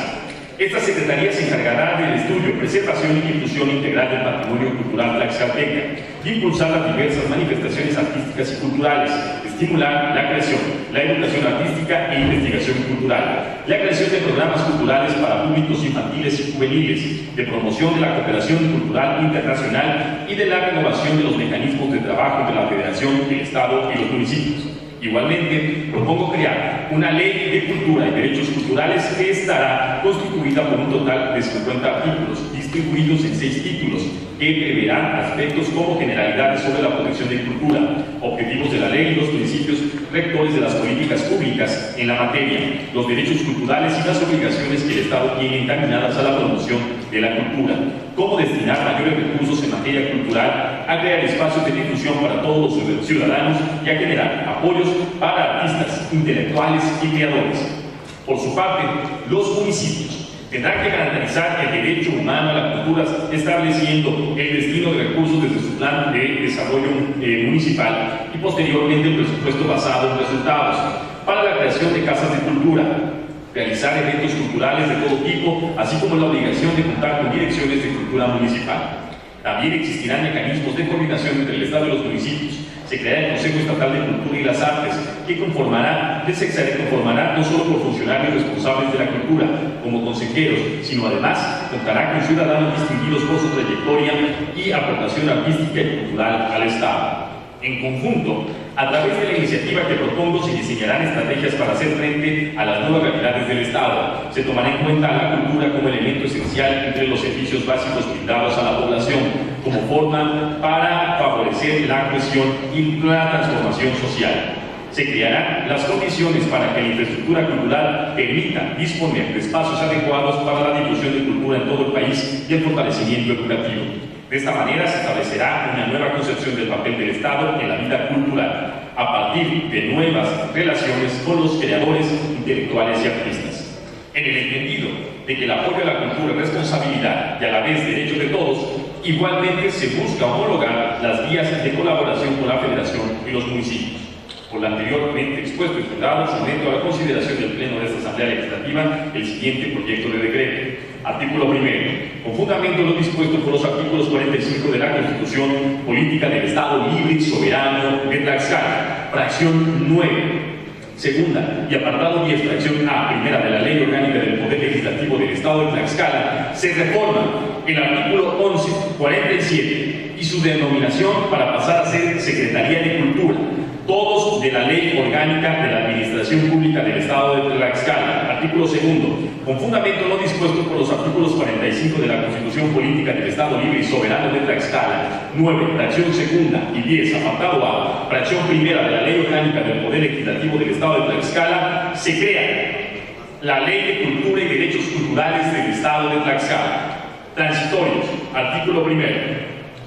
Esta Secretaría se encargará del estudio, preservación y difusión integral del patrimonio cultural tlaxcalteca, de impulsar las diversas manifestaciones artísticas y culturales, estimular la creación, la educación artística e investigación cultural, la creación de programas culturales para públicos infantiles y juveniles, de promoción de la cooperación cultural internacional y de la renovación de los mecanismos de trabajo de la Federación, el Estado y los municipios. Igualmente, propongo crear una ley de cultura y derechos culturales que estará constituida por un total de 50 artículos, distribuidos en 6 títulos, que preverán aspectos como generalidades sobre la protección de cultura, objetivos de la ley y los principios rectores de las políticas públicas en la materia, los derechos culturales y las obligaciones que el Estado tiene encaminadas a la promoción de la cultura, cómo destinar mayores recursos en materia cultural, a crear espacios de difusión para todos los ciudadanos y a generar apoyos para artistas, intelectuales y creadores. Por su parte, los municipios tendrán que garantizar el derecho humano a la cultura, estableciendo el destino de recursos desde su plan de desarrollo municipal y posteriormente el presupuesto basado en resultados para la creación de casas de cultura, realizar eventos culturales de todo tipo, así como la obligación de contar con direcciones de cultura municipal. También existirán mecanismos de coordinación entre el Estado y los municipios, Se creará el Consejo Estatal de Cultura y las Artes, que se conformará no solo por funcionarios responsables de la cultura, como consejeros, sino además contará con ciudadanos distinguidos por su trayectoria y aportación artística y cultural al Estado. En conjunto, a través de la iniciativa que propongo, se diseñarán estrategias para hacer frente a las nuevas realidades del Estado. Se tomará en cuenta a la cultura como elemento esencial entre los servicios básicos brindados a la población, como forma para favorecer la cohesión y la transformación social. Se crearán las condiciones para que la infraestructura cultural permita disponer de espacios adecuados para la difusión de cultura en todo el país y el fortalecimiento educativo. De esta manera se establecerá una nueva concepción del papel del Estado en la vida cultural, a partir de nuevas relaciones con los creadores, intelectuales y artistas. En el entendido de que el apoyo a la cultura es responsabilidad y a la vez derecho de todos, igualmente se busca homologar las vías de colaboración con la Federación y los municipios. Por lo anteriormente expuesto y fundado, someto a la consideración del Pleno de esta Asamblea Legislativa el siguiente proyecto de decreto. Artículo primero. Con fundamento en lo dispuesto por los artículos 45 de la Constitución Política del Estado Libre y Soberano de Tlaxcala, fracción 9. Segunda y apartado 10, fracción A, primera de la Ley Orgánica del Poder Legislativo del Estado de Tlaxcala, se reforma el artículo 1147 y su denominación para pasar a ser Secretaría de Cultura, todos de la Ley Orgánica de la Administración Pública del Estado de Tlaxcala. Artículo segundo. Con fundamento no dispuesto por los artículos 45 de la Constitución Política del Estado Libre y Soberano de Tlaxcala, 9, fracción segunda y 10, apartado A, fracción primera de la Ley Orgánica del Poder Legislativo del Estado de Tlaxcala, se crea la Ley de Cultura y Derechos Culturales del Estado de Tlaxcala. Transitorios. Artículo primero.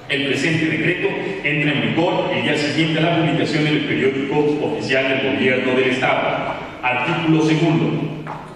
El presente decreto entra en vigor el día siguiente a la publicación en el periódico oficial del Gobierno del Estado. Artículo segundo.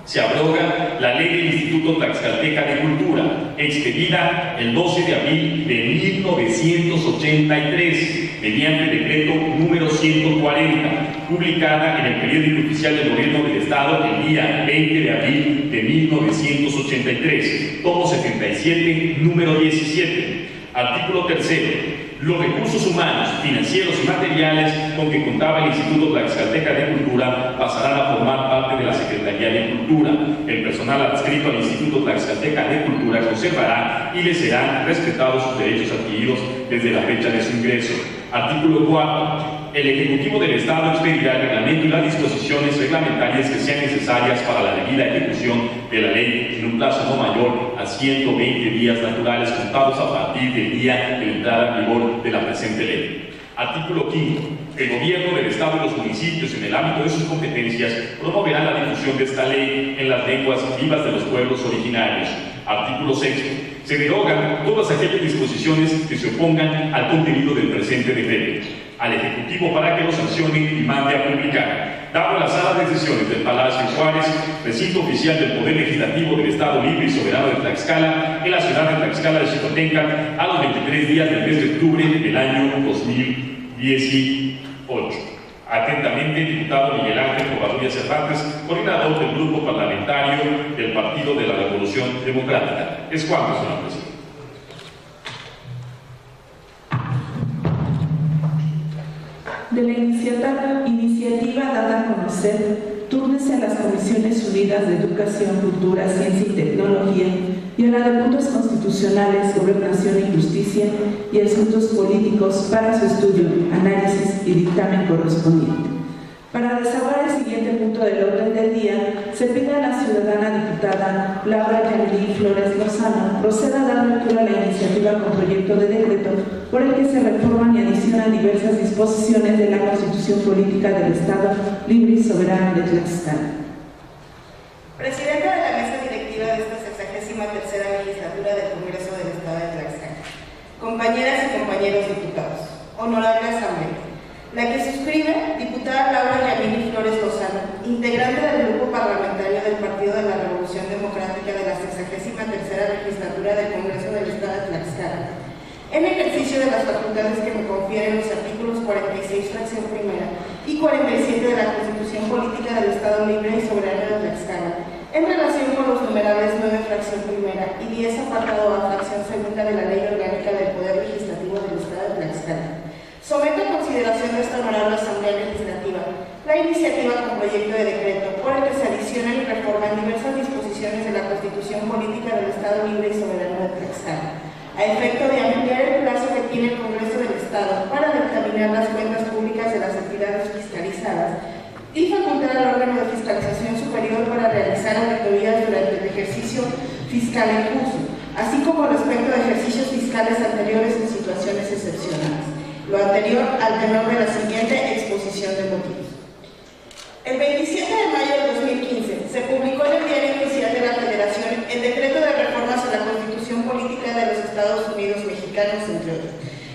Se abroga la ley del Instituto Tlaxcalteca de Cultura, expedida el 12 de abril de 1983, mediante decreto número 140, publicada en el periódico oficial del Gobierno del Estado el día 20 de abril de 1983, tomo 77, número 17. Artículo tercero. Los recursos humanos, financieros y materiales con que contaba el Instituto Tlaxcalteca de Cultura pasarán a formar parte de la Secretaría de Cultura. El personal adscrito al Instituto Tlaxcalteca de Cultura conservará y le serán respetados sus derechos adquiridos desde la fecha de su ingreso. Artículo 4. El Ejecutivo del Estado expedirá el reglamento y las disposiciones reglamentarias que sean necesarias para la debida ejecución de la ley en un plazo no mayor a 120 días naturales contados a partir del día de entrada en vigor de la presente ley. Artículo 5. El Gobierno del Estado y los municipios, en el ámbito de sus competencias, promoverán la difusión de esta ley en las lenguas vivas de los pueblos originarios. Artículo 6. Se derogan todas aquellas disposiciones que se opongan al contenido del presente decreto al Ejecutivo para que lo sancione y mande a publicar. Dado la sala de sesiones del Palacio Juárez, recinto oficial del Poder Legislativo del Estado Libre y Soberano de Tlaxcala, en la ciudad de Tlaxcala de Xicotenca, a los 23 días del mes de octubre del año 2018. Atentamente, diputado Miguel Ángel Covarrubias Cervantes, coordinador del Grupo Parlamentario del Partido de la Revolución Democrática. Es cuanto, señor presidente. De la iniciativa dada a conocer, túrnese a las Comisiones Unidas de Educación, Cultura, Ciencia y Tecnología y a la de Puntos Constitucionales, Gobernación y Justicia y Asuntos Políticos para su estudio, análisis y dictamen correspondiente. Para desahogar el siguiente punto del orden del día, se pide a la ciudadana diputada Laura Yanely Flores Lozano proceda a dar lectura a la iniciativa con proyecto de decreto por el que se reforman y adicionan diversas disposiciones de la Constitución Política del Estado Libre y Soberano de Tlaxcala. Presidenta de la Mesa Directiva de esta 63ª Legislatura del Congreso del Estado de Tlaxcala, compañeras y compañeros diputados, honorable Asamblea, la que suscribe, diputada Laura Yanely Flores Lozano, integrante del Grupo Parlamentario del Partido de la Revolución Democrática de la 63ª Legislatura del Congreso del Estado de Tlaxcala, en ejercicio de las facultades que me confieren los artículos 46, fracción primera, y 47 de la Constitución Política del Estado Libre y Soberano de Tlaxcala, en relación con los numerables 9, fracción primera, y 10, apartado A, fracción segunda de la Ley Orgánica del Poder Legislativo del Estado de Tlaxcala. Someto a consideración consideración de esta honorable Asamblea Legislativa la iniciativa con proyecto de decreto por el que se adicionan y reforman diversas disposiciones de la Constitución Política del Estado Libre y Soberano de Tlaxcala, a efecto de ampliar el plazo que tiene el Congreso del Estado para dictaminar las cuentas públicas de las entidades fiscalizadas y facultar al órgano de fiscalización superior para realizar auditorías durante el ejercicio fiscal en curso, así como respecto de ejercicios fiscales anteriores en situaciones excepcionales. Lo anterior al tenor de la siguiente exposición de motivos. El 27 de mayo de 2015 se publicó en el Diario Oficial de la Federación el decreto de reformas a la Constitución Política de los Estados Unidos Mexicanos,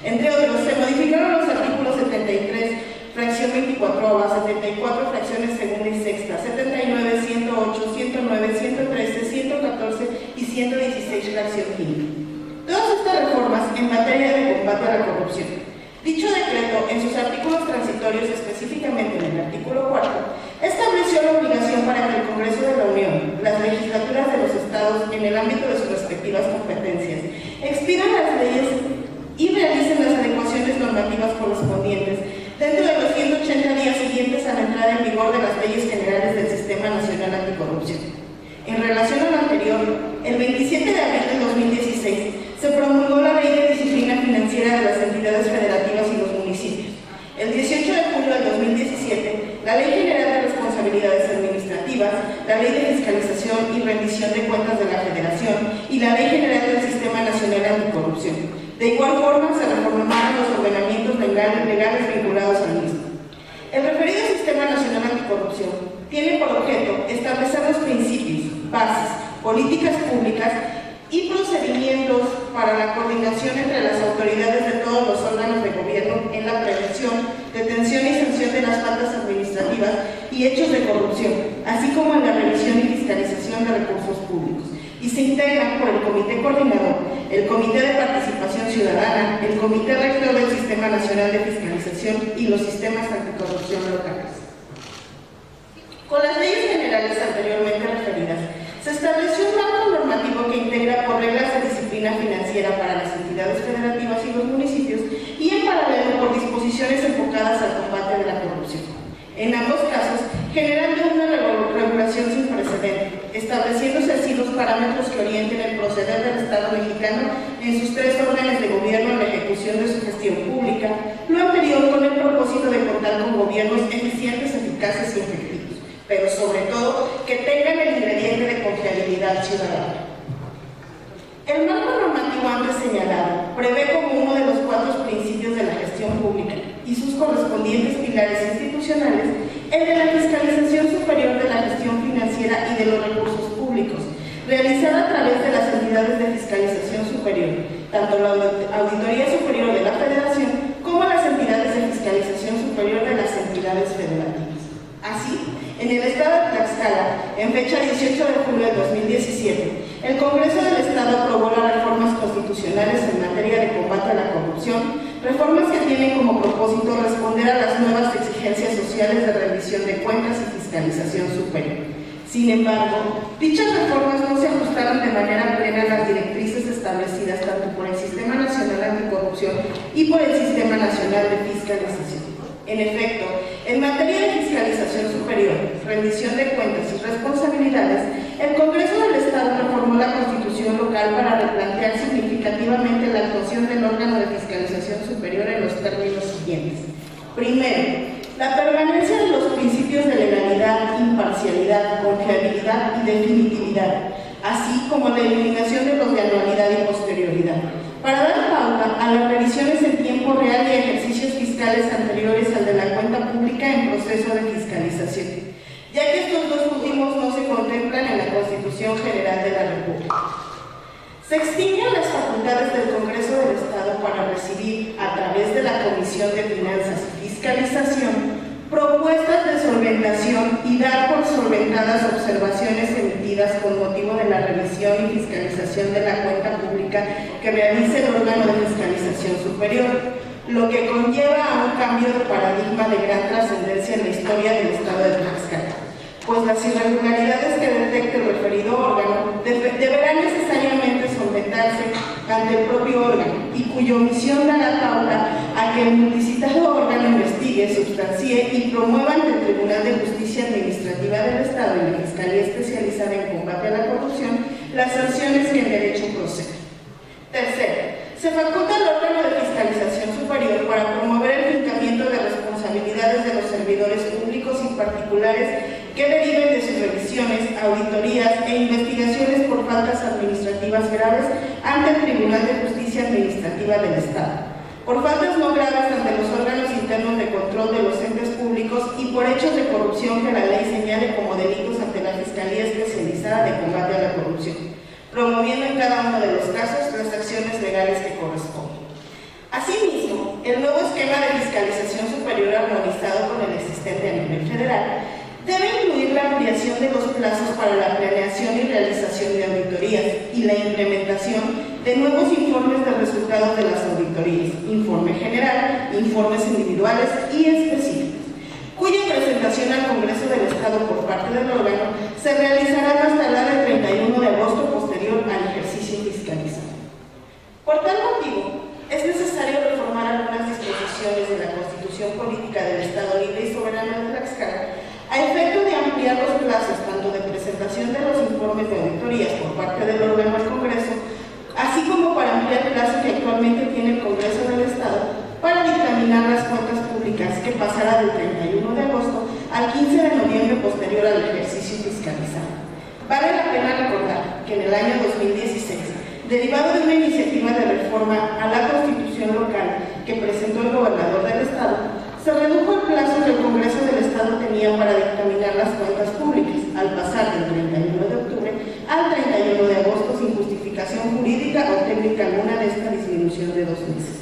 entre otros, se modificaron los artículos 73, fracción 24, 74, fracciones segunda y sexta, 79, 108, 109, 113, 114 y 116, fracción quinta. Todas estas reformas en materia de combate a la corrupción. Dicho decreto, en sus artículos transitorios, específicamente en el artículo 4, estableció la obligación para que el Congreso de la Unión, las legislaturas de los estados, en el ámbito de sus respectivas competencias, expidan las leyes y realicen las adecuaciones normativas correspondientes dentro de los 180 días siguientes a la entrada en vigor de las leyes generales del Sistema Nacional Anticorrupción. En relación a lo anterior, el 27 de abril de 2016 se promulgó la Ley de Disciplina Financiera de las Entidades Federativas y los municipios. El 18 de julio de 2017, la Ley General de Responsabilidades Administrativas, la Ley de Fiscalización y Rendición de Cuentas de la Federación y la Ley General del Sistema Nacional Anticorrupción. De igual forma, se reformaron los ordenamientos legales vinculados al mismo. El referido Sistema Nacional Anticorrupción tiene por objeto establecer los principios, bases, políticas públicas y procedimientos para la coordinación entre las autoridades de todos los órganos de gobierno en la prevención, detención y sanción de las faltas administrativas y hechos de corrupción, así como en la revisión y fiscalización de recursos públicos, y se integran por el Comité Coordinador, el Comité de Participación Ciudadana, el Comité Rector del Sistema Nacional de Fiscalización y los sistemas anticorrupción locales. Con las leyes generales anteriormente referidas, se estableció un marco normativo que integra por reglas de disciplina financiera para las entidades federativas y los municipios y en paralelo por disposiciones enfocadas al combate de la corrupción. En ambos casos, generando una regulación sin precedente, estableciéndose así los parámetros que orienten el proceder del Estado mexicano en sus tres órdenes de gobierno en la ejecución de su gestión pública, lo anterior con el propósito de contar con gobiernos eficientes, eficaces y efectivos, pero sobre todo que tengan el ingrediente de confiabilidad ciudadana. El marco normativo antes señalado prevé como uno de los 4 principios de la gestión pública y sus correspondientes pilares institucionales el de la fiscalización superior de la gestión financiera y de los recursos públicos, realizada a través de las entidades de fiscalización superior, tanto la Auditoría Superior de la Federación como las entidades de fiscalización superior de las entidades federativas. Así, en el Estado de Tlaxcala, en fecha 18 de julio de 2017, el Congreso del Estado aprobó las reformas constitucionales en materia de combate a la corrupción, reformas que tienen como propósito responder a las nuevas exigencias sociales de rendición de cuentas y fiscalización superior. Sin embargo, dichas reformas no se ajustaron de manera plena a las directrices establecidas tanto por el Sistema Nacional Anticorrupción y por el Sistema Nacional de Fiscalización. En efecto, en materia de fiscalización superior, rendición de cuentas y responsabilidades, el Congreso del Estado reformó la Constitución local para replantear significativamente la actuación del órgano de fiscalización superior en los términos siguientes. Primero, la permanencia de los principios de legalidad, imparcialidad, confiabilidad y definitividad, así como la eliminación de los de anualidad y posterioridad, para dar pauta a las revisiones en tiempo real de ejercicios fiscales anteriores al de la cuenta pública en proceso de fiscalización, ya que estos dos últimos no se contemplan en la Constitución General de la República. Se extinguen las facultades del Congreso del Estado para recibir, a través de la Comisión de Finanzas y Fiscalización, propuestas de solventación y dar por solventadas observaciones emitidas con motivo de la revisión y fiscalización de la cuenta pública que realice el órgano de fiscalización superior, lo que conlleva a un cambio de paradigma de gran trascendencia en la historia del Estado de Tlaxcala, pues las irregularidades que detecte el referido órgano deberán necesariamente solventarse ante el propio órgano y cuya omisión dará pauta a a que el multicitado órgano investigue, sustancie y promueva ante el Tribunal de Justicia Administrativa del Estado y la Fiscalía Especializada en Combate a la Corrupción las sanciones que en derecho proceden. Tercero, se faculta al órgano de fiscalización superior para promover el fincamiento de responsabilidades de los servidores públicos y particulares que deriven de sus revisiones, auditorías e investigaciones por faltas administrativas graves ante el Tribunal de Justicia Administrativa del Estado, por faltas no graves ante los órganos internos de control de los entes públicos y por hechos de corrupción que la ley señale como delitos ante la Fiscalía Especializada de Combate a la Corrupción, promoviendo en cada uno de los casos las acciones legales que corresponden. Asimismo, el nuevo esquema de fiscalización superior armonizado con el existente a nivel federal debe incluir la ampliación de los plazos para la planeación y realización de auditorías y la implementación de nuevos informes de resultados de las auditorías, informe general, informes individuales y específicos, cuya presentación al Congreso del Estado por parte del órgano se realizará más tardar el 31 de agosto posterior al ejercicio fiscalizado. Por tal motivo, es necesario reformar algunas disposiciones de la Constitución Política del Estado Libre y Soberano de Tlaxcala a efecto de ampliar los plazos tanto de presentación de los informes de auditorías por parte del órgano al Congreso, así como para ampliar el plazo que actualmente tiene el Congreso del Estado para dictaminar las cuentas públicas, que pasará del 31 de agosto al 15 de noviembre posterior al ejercicio fiscalizado. Vale la pena recordar que en el año 2016, derivado de una iniciativa de reforma a la Constitución local que presentó el gobernador del Estado, se redujo el plazo que el Congreso del Estado tenía para dictaminar las cuentas públicas, al pasar del 31 de octubre al 31 de agosto sin justificación jurídica o técnica alguna de esta disminución de 2 meses.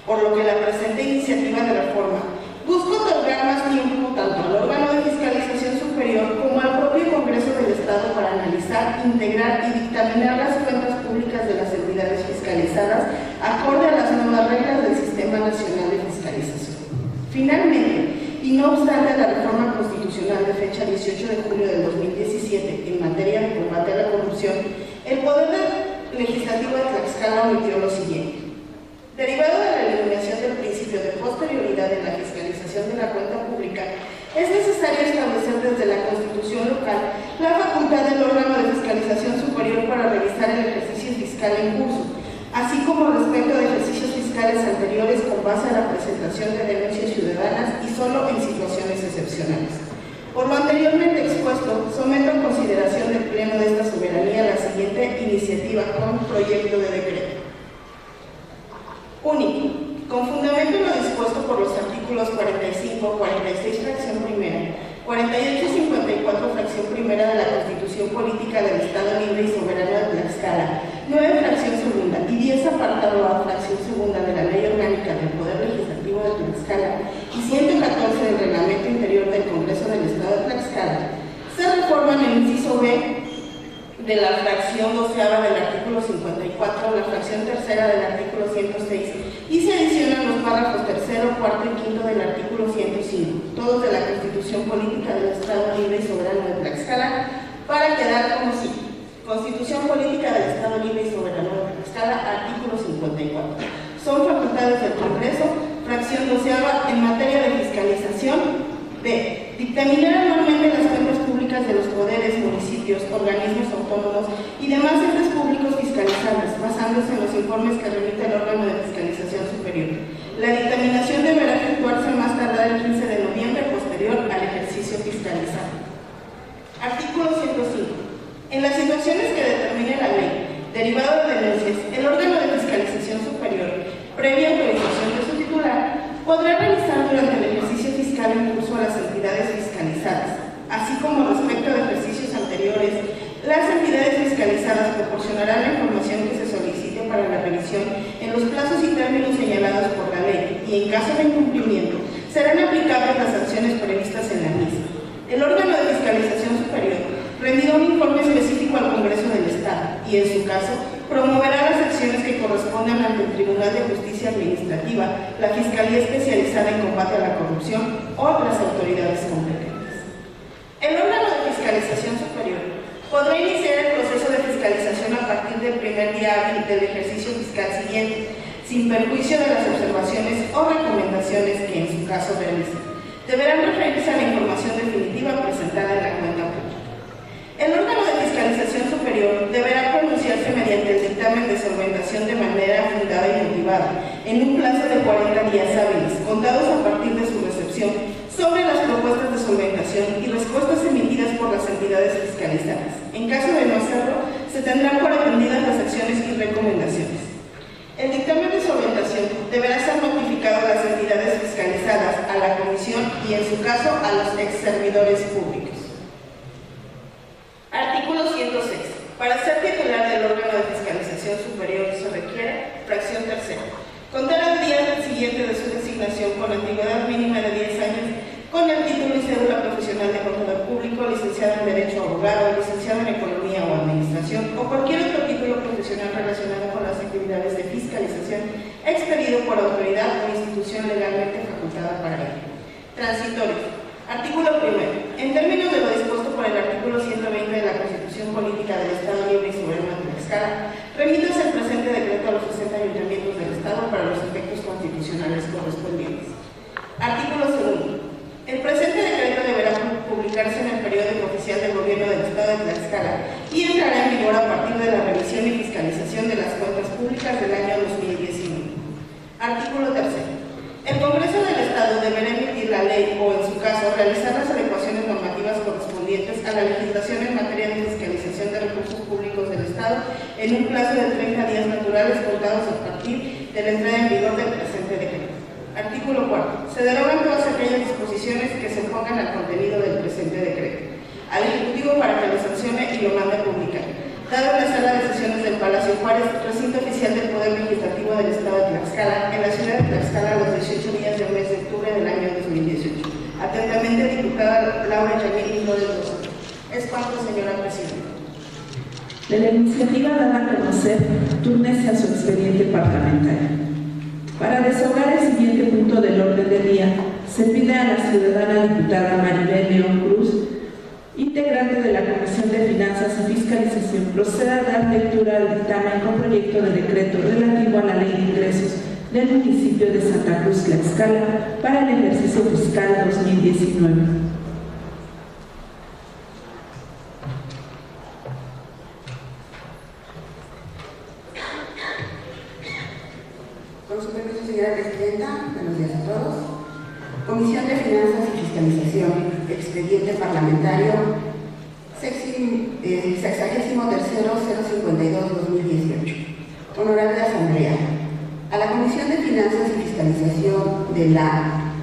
Por lo que la presente iniciativa de reforma busca otorgar más tiempo tanto al órgano de fiscalización superior como al propio Congreso del Estado para analizar, integrar y dictaminar las cuentas públicas de las entidades fiscalizadas acorde a las nuevas reglas del Sistema Nacional de Fiscalización. Finalmente, y no obstante la reforma constitucional de fecha 18 de julio de 2017 en materia de combate a la corrupción, el Poder Legislativo de Tlaxcala omitió lo siguiente. Derivado de la eliminación del principio de posterioridad en la fiscalización de la cuenta pública, es necesario establecer desde la Constitución local la facultad del órgano de fiscalización superior para revisar el ejercicio fiscal en curso, así como respecto de ejercicios fiscales anteriores con base a la presentación de denuncias ciudadanas y solo en situaciones excepcionales. Por lo anteriormente expuesto, someto a consideración del Pleno de esta soberanía la siguiente iniciativa con proyecto de decreto. Único. Con fundamento en lo dispuesto por los artículos 45, 46, fracción primera, 48 y 54, fracción primera de la Constitución Política del Estado Libre y Soberano de Tlaxcala, 9, fracción segunda y 10, apartado A, fracción segunda de la Ley Orgánica del Poder Legislativo de Tlaxcala y 114 del Reglamento Interior del Congreso del Estado de Tlaxcala, se reforman el inciso B de la fracción doceava del artículo 54, la fracción tercera del artículo 106 y se adicionan los párrafos tercero, cuarto y quinto del artículo 105, todos de la Constitución Política del Estado Libre y Soberano de Tlaxcala, para quedar como sigue. Constitución Política del Estado Libre y Soberano de Tlaxcala, artículo 54. Son facultades del Congreso, fracción doceava, en materia de fiscalización. B. Dictaminar anualmente las cuentas públicas de los poderes, municipios, organismos autónomos y demás entes públicos fiscalizables, basándose en los informes que remite el órgano de fiscalización superior. La dictaminación deberá efectuarse más tardar el 15 de noviembre posterior al ejercicio fiscalizado. Artículo 105. En las situaciones que determine la ley, derivado de denuncias, el órgano de fiscalización superior, previa autorización de su titular, podrá realizar durante el ejercicio fiscal en curso a las entidades fiscalizadas, así como respecto de ejercicios anteriores. Las entidades fiscalizadas proporcionarán la información que se solicite para la revisión en los plazos y términos señalados por la ley y, en caso de incumplimiento, serán aplicables las sanciones previstas en la misma. El órgano de fiscalización superior rendirá un informe específico al Congreso del Estado y, en su caso, promoverá las acciones que correspondan ante el Tribunal de Justicia Administrativa, la Fiscalía Especializada en Combate a la Corrupción o las autoridades competentes. El órgano de fiscalización superior podrá iniciar el proceso de fiscalización a partir del primer día hábil del ejercicio fiscal siguiente, sin perjuicio de las observaciones o recomendaciones que en su caso realicen. Deberán referirse a la información definitiva presentada en la cuenta pública. El órgano de fiscalización superior deberá pronunciarse mediante el dictamen de solventación de manera fundada y motivada, en un plazo de 40 días hábiles, contados a partir de su recepción, sobre las propuestas de solventación y respuestas emitidas por las entidades fiscalizadas. En caso de no hacerlo, se tendrán por atendidas las acciones y recomendaciones. El dictamen de solventación deberá ser notificado a las entidades fiscalizadas, a la comisión y, en su caso, a los ex servidores públicos. Artículo 106. Para ser titular del órgano de fiscalización superior se requiere, fracción tercera, contar al día siguiente de su designación con antigüedad mínima de 10 años, con el título y cédula profesional de contador público, licenciado en Derecho o Abogado, licenciado en Economía o Administración, o cualquier otro título profesional relacionado con las actividades de fiscalización expedido por autoridad o institución legalmente facultada para ello. Transitorio. Artículo 1. En términos de lo dispuesto por el artículo 120 de la Constitución Política del Estado Libre y Soberano de Tlaxcala, remítase el presente decreto a los 60 ayuntamientos del Estado para los efectos constitucionales correspondientes. Artículo 2. El presente decreto deberá publicarse en el periódico oficial del Gobierno del Estado de Tlaxcala y entrará en vigor a partir de la revisión y fiscalización de las cuentas públicas del año 2019. Artículo 3. El Congreso del Estado deberá emitir la ley o, en su caso, realizar las adecuaciones normativas correspondientes a la legislación en materia de fiscalización de recursos públicos del Estado en un plazo de 30 días naturales contados a partir de la entrada en vigor del presente decreto. Artículo 4. Se derogan todas aquellas disposiciones que se opongan al contenido del presente decreto al Ejecutivo para que lo sancione y lo mande a publicar. Dado en la sala de sesiones del Palacio Juárez, recinto oficial del Poder Legislativo del Estado de Tlaxcala, en la ciudad de Tlaxcala, a los 18 días del mes de octubre del año 2018. Atentamente, diputada Laura Yamil Flores. Es cuanto, señora presidenta. De la iniciativa dada a conocer, túrnese a su expediente parlamentario. Para desahogar el siguiente punto del orden del día, se pide a la ciudadana diputada Maribel León Cruz, integrante de la Comisión de Finanzas y Fiscalización, proceda a dar lectura al dictamen con proyecto de decreto relativo a la Ley de Ingresos del municipio de Santa Cruz Tlaxcala para el ejercicio fiscal 2019. Con su permiso, señora presidenta, buenos días a todos. Comisión de Finanzas y Fiscalización, expediente parlamentario 63.052/2018. Honorable Asamblea, a la Comisión de Finanzas y Fiscalización de la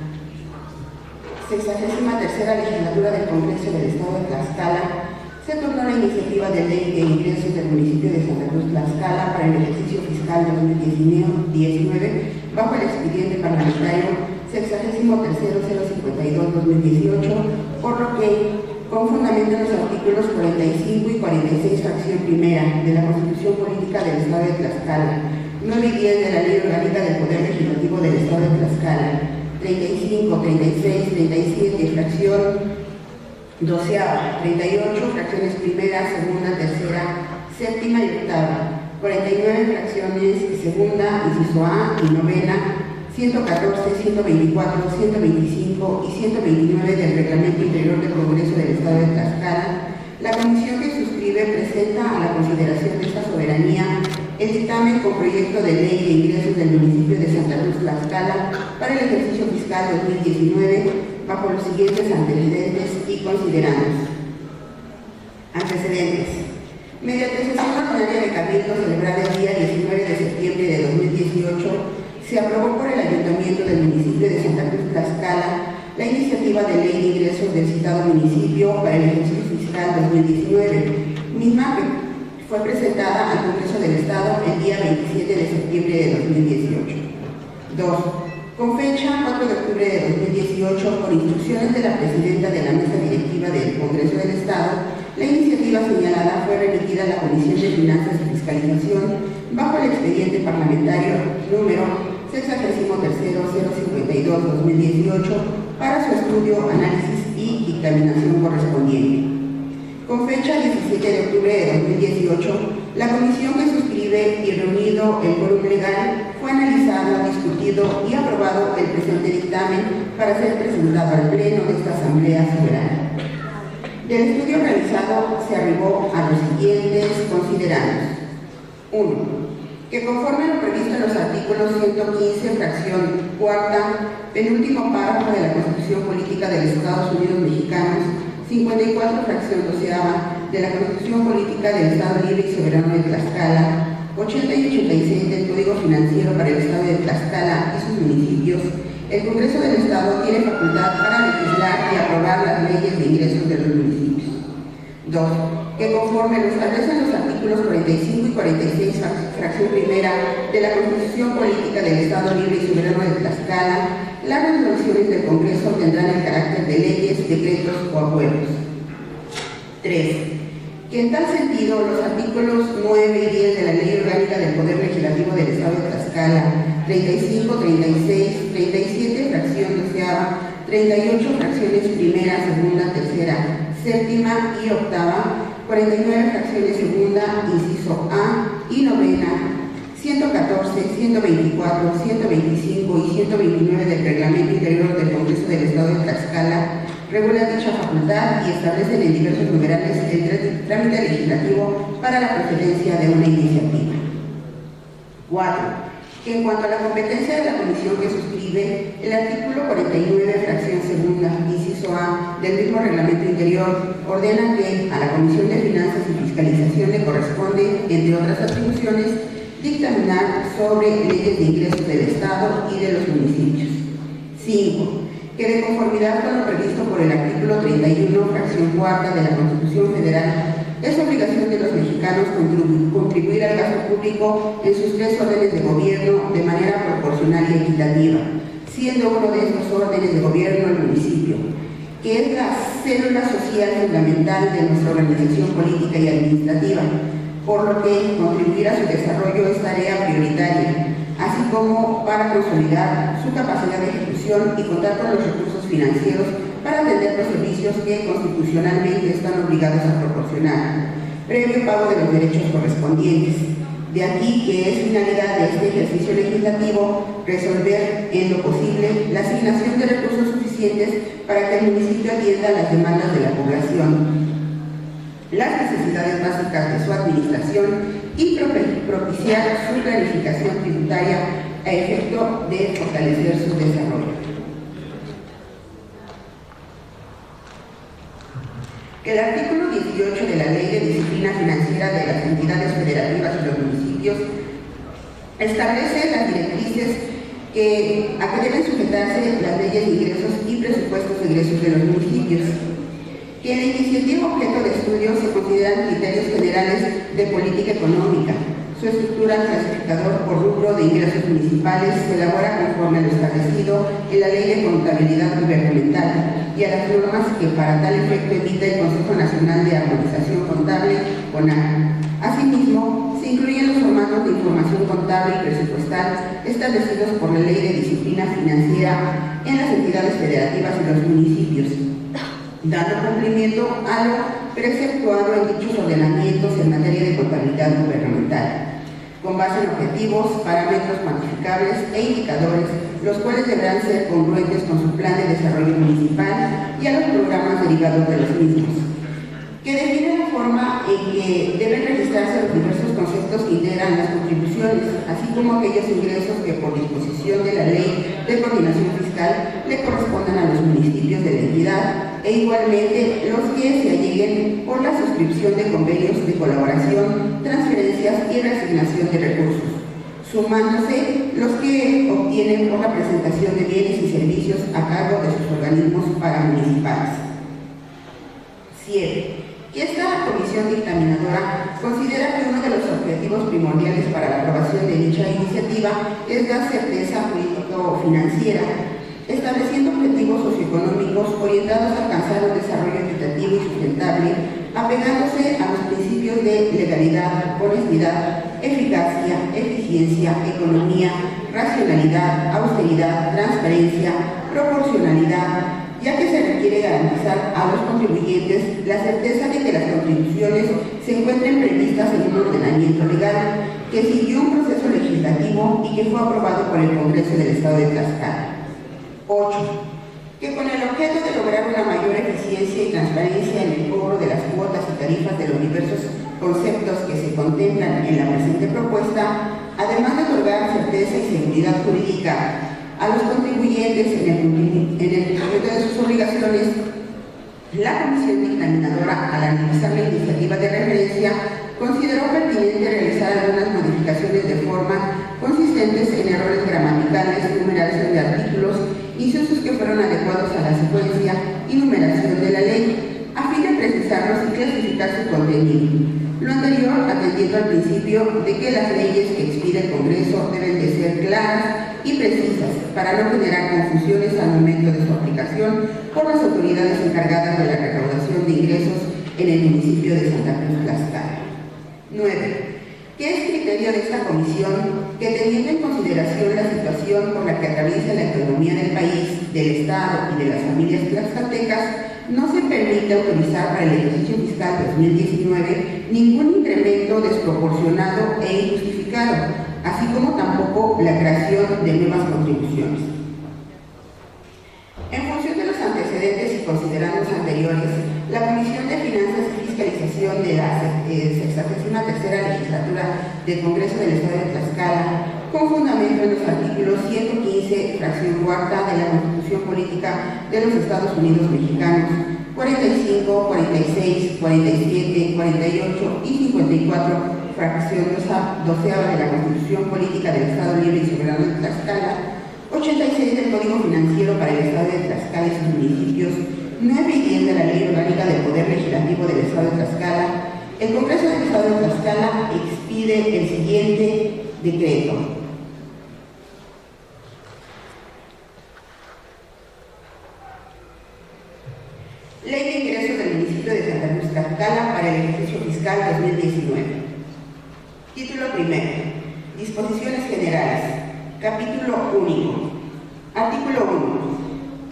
63ª Legislatura del Congreso del Estado de Tlaxcala se turnó la iniciativa de ley de ingresos del municipio de Santa Cruz Tlaxcala para el ejercicio fiscal 2019 bajo el expediente parlamentario 63.052/2018, por lo que, con fundamento en los artículos 45 y 46, fracción primera de la Constitución Política del Estado de Tlaxcala, 9 y 10 de la Ley Orgánica del Poder Legislativo del Estado de Tlaxcala, 35, 36, 37, fracción doceava, 38, fracciones primera, segunda, tercera, séptima y octava, 49 fracciones segunda, inciso A y novena, 114, 124, 125 y 129 del Reglamento Interior del Congreso del Estado de Tlaxcala, la comisión que suscribe presenta a la consideración de esta soberanía el dictamen con proyecto de ley de ingresos del municipio de Santa Cruz Tlaxcala para el ejercicio fiscal 2019 bajo los siguientes antecedentes y considerandos. Antecedentes. Mediante sesión ordinaria de Cabildo celebrada el día 19 de septiembre de 2018, se aprobó por el Ayuntamiento del municipio de Santa Cruz Tlaxcala la iniciativa de ley de ingresos del citado municipio para el ejercicio fiscal 2019, misma que fue presentada al Congreso del Estado el día 27 de septiembre de 2018. 2. Con fecha 4 de octubre de 2018, por instrucciones de la Presidenta de la Mesa Directiva del Congreso del Estado, la iniciativa señalada fue remitida a la Comisión de Finanzas y Fiscalización bajo el expediente parlamentario número 63.052/2018 para su estudio, análisis y dictaminación correspondiente. Con fecha 17 de octubre de 2018, La comisión que suscribe y reunido el quórum legal fue analizado, discutido y aprobado el presente dictamen para ser presentado al Pleno de esta Asamblea Soberana. Del estudio realizado se arribó a los siguientes considerandos. 1. Que conforme a lo previsto en los artículos 115, fracción cuarta, penúltimo párrafo de la Constitución Política de los Estados Unidos Mexicanos, 54, fracción doceava de la Constitución Política del Estado Libre y Soberano de Tlaxcala, 80 y 86 del Código Financiero para el Estado de Tlaxcala y sus municipios, el Congreso del Estado tiene facultad para legislar y aprobar las leyes de ingresos de los municipios. 2. Que conforme lo establecen los artículos 45 y 46, fracción primera de la Constitución Política del Estado Libre y Soberano de Tlaxcala, las resoluciones del Congreso tendrán el carácter de leyes, decretos o acuerdos. 3. Que en tal sentido los artículos 9 y 10 de la Ley Orgánica del Poder Legislativo del Estado de Tlaxcala, 35, 36, 37, fracción doceava, 38, fracciones primera, segunda, tercera, séptima y octava, 49 fracciones segunda, inciso A y novena, 114, 124, 125 y 129 del Reglamento Interior del Congreso del Estado de Tlaxcala regulan dicha facultad y establecen en diversos numerales el trámite legislativo para la procedencia de una iniciativa. 4. Que en cuanto a la competencia de la comisión que suscribe, el artículo 49, fracción segunda, inciso A, del mismo reglamento interior, ordena que a la Comisión de Finanzas y Fiscalización le corresponde, entre otras atribuciones, dictaminar sobre leyes de ingresos del Estado y de los municipios. 5. Que de conformidad con lo previsto por el artículo 31, fracción cuarta de la Constitución Federal, es obligación de los mexicanos contribuir al gasto público en sus tres órdenes de gobierno de manera proporcional y equitativa, siendo uno de estos órdenes de gobierno el municipio, que es la célula social fundamental de nuestra organización política y administrativa, por lo que contribuir a su desarrollo es tarea prioritaria, así como para consolidar su capacidad de ejecución y contar con los recursos financieros para atender los servicios que constitucionalmente están obligados a proporcionar, previo pago de los derechos correspondientes. De aquí que es finalidad de este ejercicio legislativo resolver en lo posible la asignación de recursos suficientes para que el municipio atienda las demandas de la población, las necesidades básicas de su administración y propiciar su planificación tributaria a efecto de fortalecer su desarrollo. El artículo 18 de la Ley de Disciplina Financiera de las Entidades Federativas y los Municipios establece las directrices a que deben sujetarse las leyes de ingresos y presupuestos de egresos de los municipios. Que en la iniciativa objeto de estudio se consideran criterios generales de política económica. Su estructura clasificador por rubro de ingresos municipales se elabora conforme a lo establecido en la Ley de Contabilidad Gubernamental y a las normas que para tal efecto emite el Consejo Nacional de Armonización Contable, CONAC. Asimismo, se incluyen los formatos de información contable y presupuestal establecidos por la Ley de Disciplina Financiera en las entidades federativas y los municipios, dando cumplimiento a lo preceptuado en dichos ordenamientos en materia de contabilidad gubernamental, con base en objetivos, parámetros cuantificables e indicadores, los cuales deberán ser congruentes con su plan de desarrollo municipal y a los programas derivados de los mismos, que define la forma en que deben registrarse los diversos conceptos que integran las contribuciones, así como aquellos ingresos que por disposición de la Ley de Coordinación Fiscal le correspondan a los municipios de la entidad, e igualmente los que se alleguen por la suscripción de convenios de colaboración, transferencias y reasignación de recursos, sumándose los que obtienen por la presentación de bienes y servicios a cargo de sus organismos paramunicipales. 7. Que esta comisión dictaminadora considera que uno de los objetivos primordiales para la aprobación de dicha iniciativa es dar certeza político-financiera, estableciendo objetivos socioeconómicos orientados a alcanzar un desarrollo equitativo y sustentable, apegándose a los principios de legalidad, honestidad, eficacia, eficiencia, economía, racionalidad, austeridad, transparencia, proporcionalidad, ya que se requiere garantizar a los contribuyentes la certeza de que las contribuciones se encuentren previstas en un ordenamiento legal que siguió un proceso legislativo y que fue aprobado por el Congreso del Estado de Tlaxcala. 8. Que con el objeto de lograr una mayor eficiencia y transparencia en el cobro de las cuotas y tarifas de los diversos conceptos que se contemplan en la presente propuesta, además de otorgar certeza y seguridad jurídica a los contribuyentes en el cumplimiento de sus obligaciones, la Comisión Dictaminadora, al analizar la iniciativa de referencia, consideró pertinente realizar algunas modificaciones de forma consistentes en errores gramaticales, numeración de artículos, incisos que fueron adecuados a la secuencia y numeración de la ley, a fin de precisarlos y clasificar su contenido. Lo anterior atendiendo al principio de que las leyes que expide el Congreso deben de ser claras y precisas para no generar confusiones al momento de su aplicación por las autoridades encargadas de la recaudación de ingresos en el municipio de Santa Cruz Tlaxcala. 9. Que es criterio de esta comisión que, teniendo en consideración la situación por la que atraviesa la economía del país, del Estado y de las familias tlaxcaltecas, no se permite autorizar para el ejercicio fiscal 2019 ningún incremento desproporcionado e injustificado, así como tampoco la creación de nuevas contribuciones. En función de los antecedentes y considerando los anteriores, la Comisión de Finanzas y Fiscalización de la 63ª legislatura del Congreso del Estado de Tlaxcala, con fundamento en los artículos 115, fracción cuarta de la Constitución Política de los Estados Unidos Mexicanos, 45, 46, 47, 48 y 54, fracción doceava de la Constitución Política del Estado Libre y Soberano de Tlaxcala, 86 del Código Financiero para el Estado de Tlaxcala y sus municipios, 9 y 10 de la Ley Orgánica del Poder Legislativo del Estado de Tlaxcala, el Congreso del Estado de Tlaxcala expide el siguiente decreto. Ley de ingresos del municipio de Santa Cruz Tlaxcala para el ejercicio fiscal 2019. Título primero. Disposiciones generales. Capítulo único. Artículo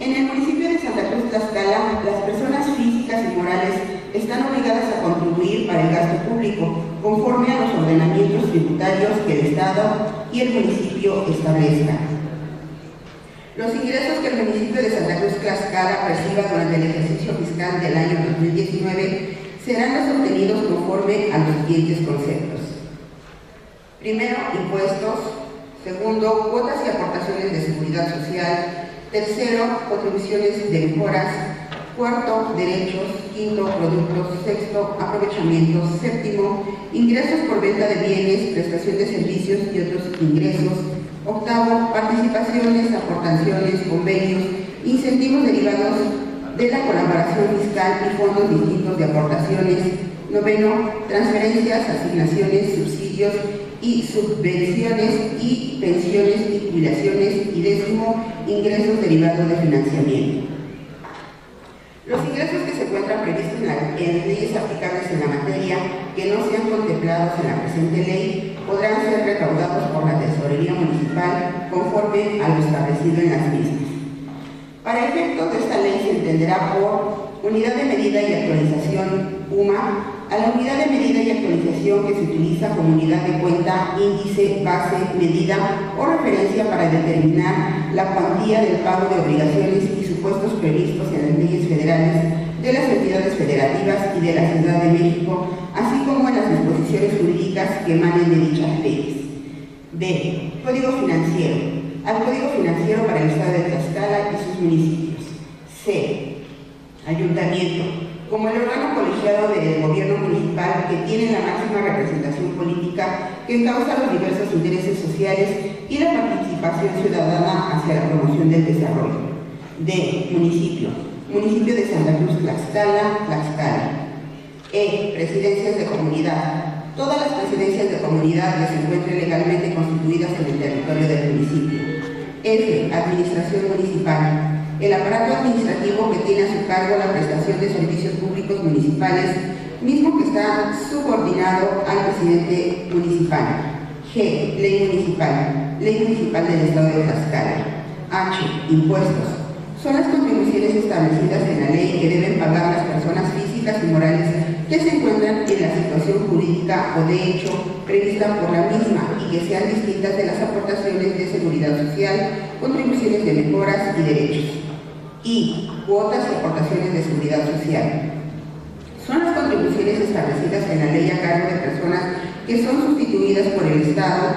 1. En el municipio de Santa Cruz Tlaxcala, las personas físicas y morales están obligadas a contribuir para el gasto público, conforme a los ordenamientos tributarios que el Estado y el municipio establezcan. Los ingresos que el municipio de Santa Cruz Tlaxcala perciba durante el ejercicio fiscal del año 2019 serán los obtenidos conforme a los siguientes conceptos. Primero, impuestos. Segundo, cuotas y aportaciones de seguridad social. Tercero, contribuciones de mejoras. Cuarto, derechos. Quinto, productos. Sexto, aprovechamientos. Séptimo, ingresos por venta de bienes, prestación de servicios y otros ingresos. Octavo, participaciones, aportaciones, convenios, incentivos derivados de la colaboración fiscal y fondos distintos de aportaciones. Noveno, transferencias, asignaciones, subsidios y subvenciones y pensiones y jubilaciones. Y décimo, ingresos derivados de financiamiento. Los ingresos que se encuentran previstos en leyes aplicables en la materia que no sean contemplados en la presente ley podrán ser recaudados por la Tesorería Municipal conforme a lo establecido en las mismas. Para efectos de esta ley se entenderá por Unidad de Medida y Actualización UMA a la unidad de medida y actualización que se utiliza como unidad de cuenta, índice, base, medida o referencia para determinar la cuantía del pago de obligaciones y supuestos previstos en las leyes federales de las entidades federativas y de la Ciudad de México, así como en las disposiciones jurídicas que emanen de dichas leyes. B. Código Financiero. Al Código Financiero para el Estado de Tlaxcala y sus municipios. C. Ayuntamiento. Como el órgano colegiado del gobierno municipal que tiene la máxima representación política que encausa los diversos intereses sociales y la participación ciudadana hacia la promoción del desarrollo. D. Municipio. Municipio de Santa Cruz Tlaxcala, Tlaxcala. E. Presidencias de comunidad. Todas las presidencias de comunidad que se encuentren legalmente constituidas en el territorio del municipio. F. Administración municipal. El aparato administrativo que tiene a su cargo la prestación de servicios públicos municipales, mismo que está subordinado al presidente municipal. G. Ley municipal. Ley municipal del Estado de Tlaxcala. H. Impuestos. Son las contribuciones establecidas en la ley que deben pagar las personas físicas y morales que se encuentran en la situación jurídica o de hecho prevista por la misma y que sean distintas de las aportaciones de seguridad social, contribuciones de mejoras y derechos, y cuotas y aportaciones de seguridad social. Son las contribuciones establecidas en la ley a cargo de personas que son sustituidas por el Estado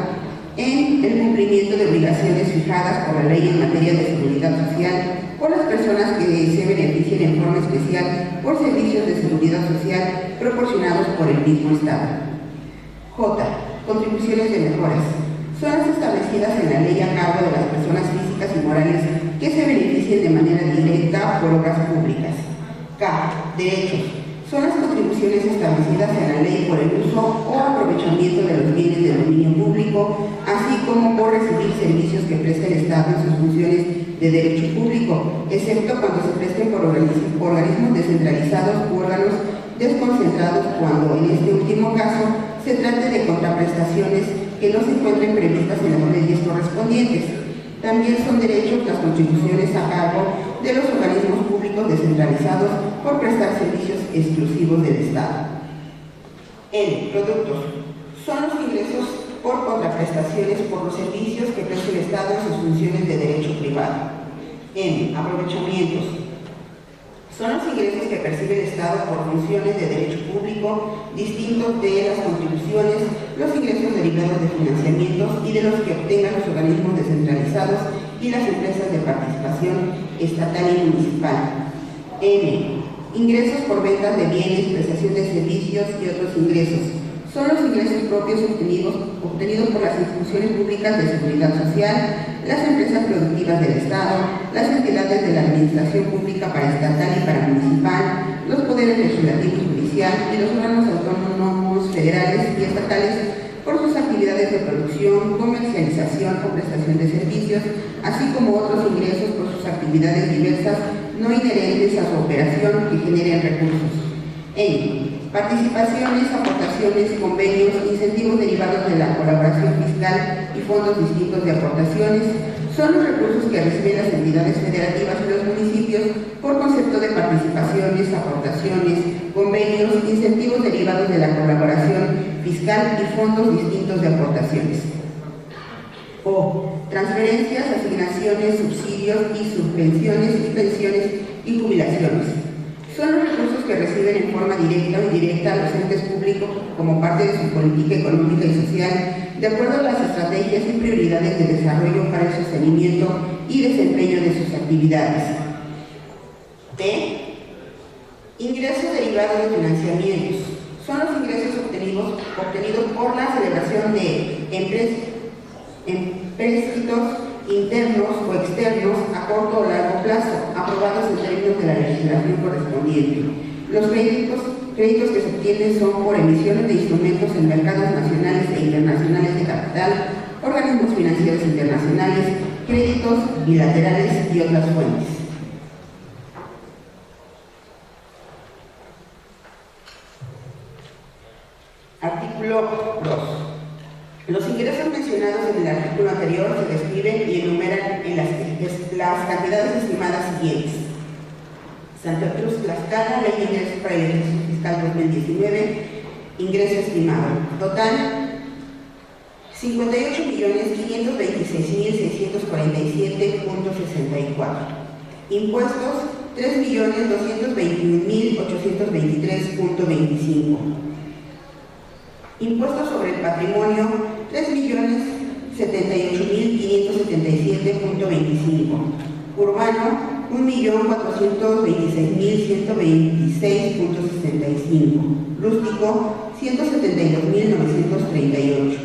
en el cumplimiento de obligaciones fijadas por la ley en materia de seguridad social, o las personas que se beneficien en forma especial por servicios de seguridad social proporcionados por el mismo Estado. J. Contribuciones de mejoras. Son las establecidas en la ley a cargo de las personas físicas y morales que se beneficien de manera directa por obras públicas. K. Derechos. Son las contribuciones establecidas en la ley por el uso o aprovechamiento de los bienes de dominio público, así como por recibir servicios que presta el Estado en sus funciones de derecho público, excepto cuando se presten por organismos descentralizados u órganos desconcentrados, cuando en este último caso se trate de contraprestaciones que no se encuentren previstas en las leyes correspondientes. También son derechos las contribuciones a cargo de los organismos públicos descentralizados por prestar servicios exclusivos del Estado. N. Productos. Son los ingresos por contraprestaciones por los servicios que presta el Estado en sus funciones de derecho privado. M. Aprovechamientos. Son los ingresos que percibe el Estado por funciones de derecho público, distintos de las contribuciones, los ingresos derivados de financiamientos y de los que obtengan los organismos descentralizados y las empresas de participación estatal y municipal. M. Ingresos por ventas de bienes, prestación de servicios y otros ingresos. Son los ingresos propios obtenidos por las instituciones públicas de seguridad social, las empresas productivas del Estado, las entidades de la administración pública paraestatal y paramunicipal, los poderes legislativo y judicial y los órganos autónomos federales y estatales por sus actividades de producción, comercialización o prestación de servicios, así como otros ingresos por sus actividades diversas no inherentes a su operación que generen recursos. Participaciones, aportaciones, convenios, incentivos derivados de la colaboración fiscal y fondos distintos de aportaciones son los recursos que reciben las entidades federativas y los municipios por concepto de participaciones, aportaciones, convenios, incentivos derivados de la colaboración fiscal y fondos distintos de aportaciones. O. Transferencias, asignaciones, subsidios y subvenciones y pensiones y jubilaciones. Son los recursos que reciben en forma directa o indirecta a los entes públicos como parte de su política económica y social, de acuerdo a las estrategias y prioridades de desarrollo para el sostenimiento y desempeño de sus actividades. B. Ingresos derivados de financiamientos. Son los ingresos obtenidos por la celebración de empréstitos internos o externos a corto o largo plazo, aprobados en términos de la legislación correspondiente. Los créditos que se obtienen son por emisiones de instrumentos en mercados nacionales e internacionales de capital, organismos financieros internacionales, créditos bilaterales y otras fuentes. Artículo 2. Los ingresos mencionados en el artículo anterior se describen y enumeran en las cantidades estimadas siguientes. Santa Cruz, Tlaxcala, Ley de Ingresos para el ejercicio fiscal 2019, ingreso estimado. Total, 58.526.647.64. Impuestos, 3.221.823.25. Impuestos sobre el patrimonio, 3.078.577.25. Urbano, 1.426.126.65. Rústico, 172.938.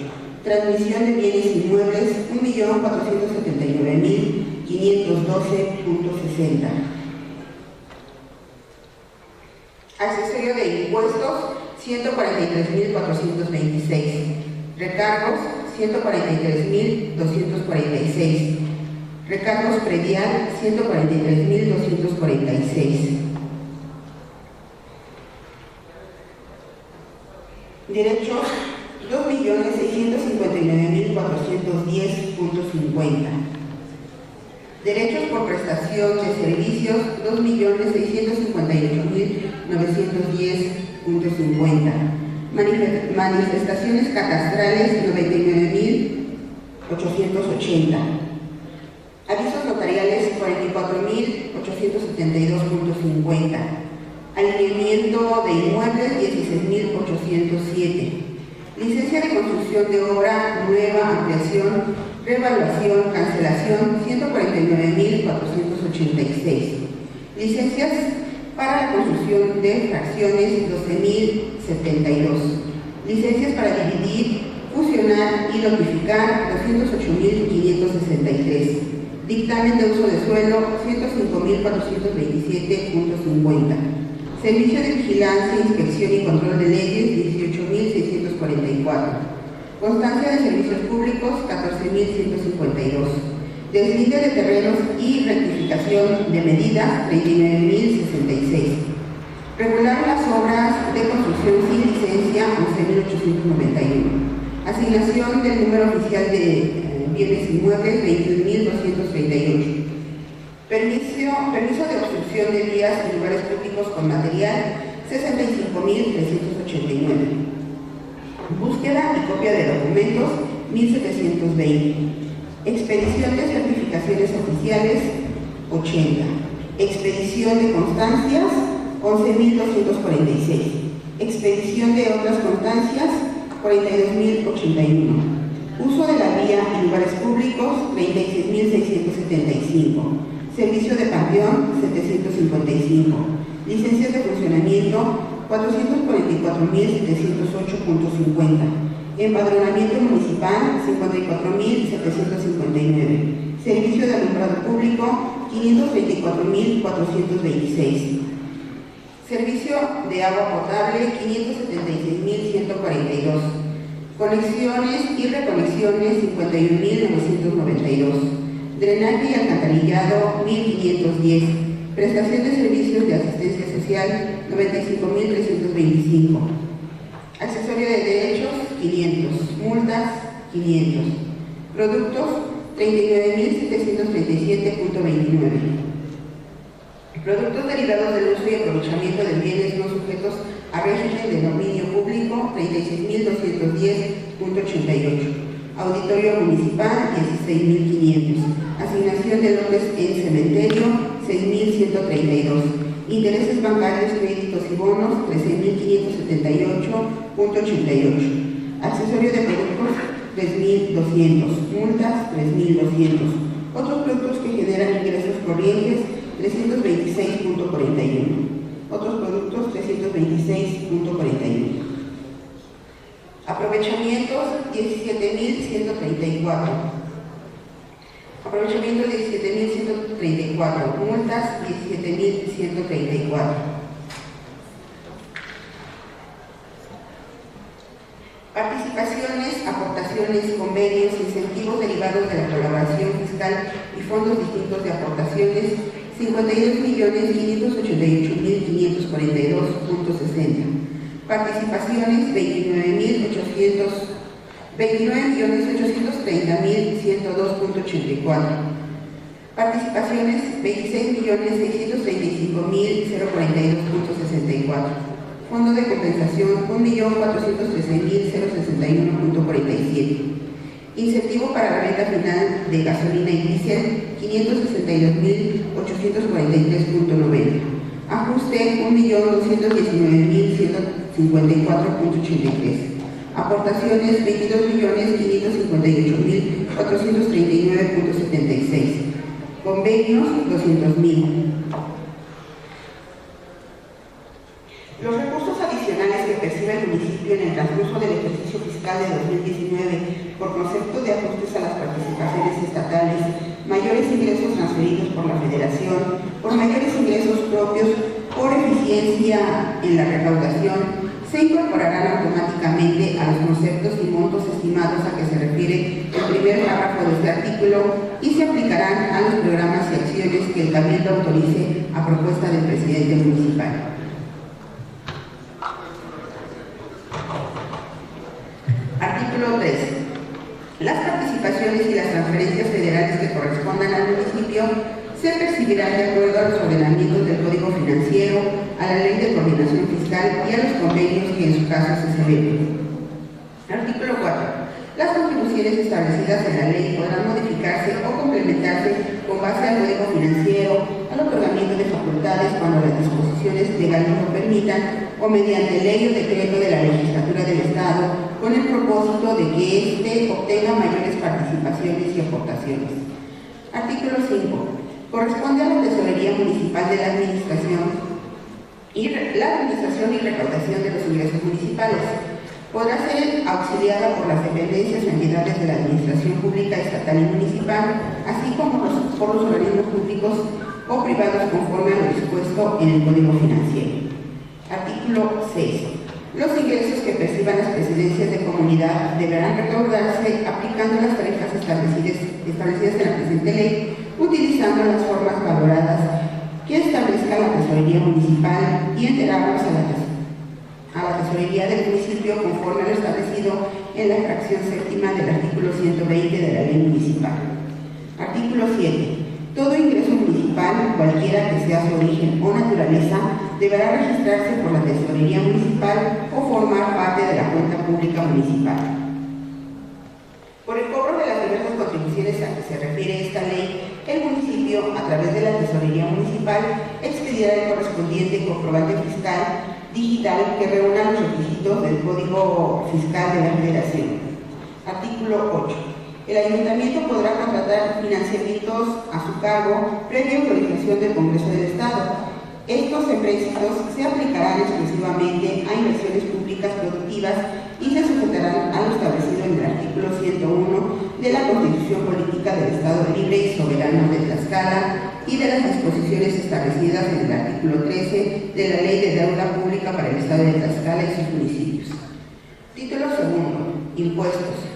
Transmisión de bienes inmuebles, 1.479.512.60. Accesorio de impuestos, 143.426. Recargos, 143.246. Recargos predial, 143.246. Derechos, 2.659.410.50. Derechos por prestación de servicios, 2.658.910.50. Manifestaciones catastrales, 99.880. Avisos notariales, 44.872.50. Alineamiento de inmuebles, 16.807. Licencia de construcción de obra, nueva, ampliación, revaluación, cancelación, 149.486. Licencias para la construcción de fracciones, 12.072. Licencias para dividir, fusionar y lotificar, 208.563. Dictamen de uso de suelo, 105.427.50. Servicio de vigilancia, inspección y control de leyes, 18.644. Constancia de servicios públicos, 14.152. Deslinde de terrenos y rectificación de medidas, 39.066. Regular las obras de construcción sin licencia, 11.891. Asignación del número oficial de bienes inmuebles, 21.238. Permiso de obstrucción de vías y lugares públicos con material, 65.389. Búsqueda y copia de documentos, 1.720. Expedición de certificaciones oficiales, 80. Expedición de constancias, 11.246. Expedición de otras constancias, 42.081. Uso de la vía en lugares públicos, 36.675. Servicio de panteón, 755. Licencias de funcionamiento, 444.708.50. Empadronamiento municipal, 54.759. Servicio de alumbrado público, 534.426. Servicio de agua potable, 576.142. Conexiones y reconexiones, 51.992. Drenaje y alcantarillado, 1.510. Prestación de servicios de asistencia social, 95.325. Accesorio de derechos, 500. Multas, 500. Productos, 39.737.29. Productos derivados del uso y aprovechamiento de bienes no sujetos a régimen de dominio público, 36.210.88. Auditorio municipal, 16.500. Asignación de lotes en cementerio, 6.132. Intereses bancarios, créditos y bonos, 13.578.88. Accesorio de productos, 3.200. Multas, 3.200. Otros productos que generan ingresos corrientes, 326.41. Otros productos, 326.41. Aprovechamientos, 17.134. Aprovechamientos, 17.134. Multas, 17.134. Participaciones, aportaciones, convenios, incentivos derivados de la colaboración fiscal y fondos distintos de aportaciones, 52.588.542.60. Participaciones, 29.830.102.84. Participaciones, 26.635.042.64. Fondo de compensación, 1.413.061.47. Incentivo para la venta final de gasolina y diésel, 562.843.90. Ajuste, 1.219.154.83. Aportaciones, 22.558.439.76. Convenios, 200.000. Los recursos adicionales que percibe el municipio en el transcurso del ejercicio fiscal de 2019 por concepto de ajustes a las participaciones estatales, mayores ingresos transferidos por la Federación, por mayores ingresos propios, por eficiencia en la recaudación, se incorporarán automáticamente a los conceptos y montos estimados a que se refiere el primer párrafo de este artículo y se aplicarán a los programas y acciones que el Cabildo autorice a propuesta del presidente municipal. Artículo 3. Las participaciones participaciones y las transferencias federales que correspondan al municipio se percibirán de acuerdo a los ordenamientos del Código Financiero, a la Ley de Coordinación Fiscal y a los convenios que en su caso se celebren. Artículo 4. Las contribuciones establecidas en la ley podrán modificarse o complementarse con base al Código Financiero, al otorgamiento de facultades cuando las disposiciones legales lo permitan, o mediante ley o decreto de la legislatura del Estado, con el propósito de que éste obtenga mayores participaciones y aportaciones. Artículo 5. Corresponde a la Tesorería Municipal de la Administración y recaudación de los ingresos municipales. Podrá ser auxiliada por las dependencias o entidades de la Administración Pública Estatal y Municipal, así como por los organismos públicos o privados conforme a lo dispuesto en el Código Financiero. Artículo 6. Los ingresos que perciban las presidencias de comunidad deberán recaudarse aplicando las tarifas establecidas en la presente ley, utilizando las formas valoradas que establezca la Tesorería Municipal y enterarlos a la Tesorería del municipio conforme a lo establecido en la fracción séptima del artículo 120 de la Ley Municipal. Artículo 7. Todo ingreso municipal, cualquiera que sea su origen o naturaleza, deberá registrarse por la Tesorería Municipal o formar parte de la cuenta pública municipal. Por el cobro de las diversas contribuciones a que se refiere esta ley, el municipio, a través de la Tesorería Municipal, expedirá el correspondiente comprobante fiscal digital que reúna los requisitos del Código Fiscal de la Federación. Artículo 8. El Ayuntamiento podrá contratar financiamientos a su cargo previa autorización del Congreso del Estado. Estos empréstitos se aplicarán exclusivamente a inversiones públicas productivas y se sujetarán a lo establecido en el artículo 101 de la Constitución Política del Estado Libre y Soberano de Tlaxcala y de las disposiciones establecidas en el artículo 13 de la Ley de Deuda Pública para el Estado de Tlaxcala y sus municipios. Título 2. Impuestos.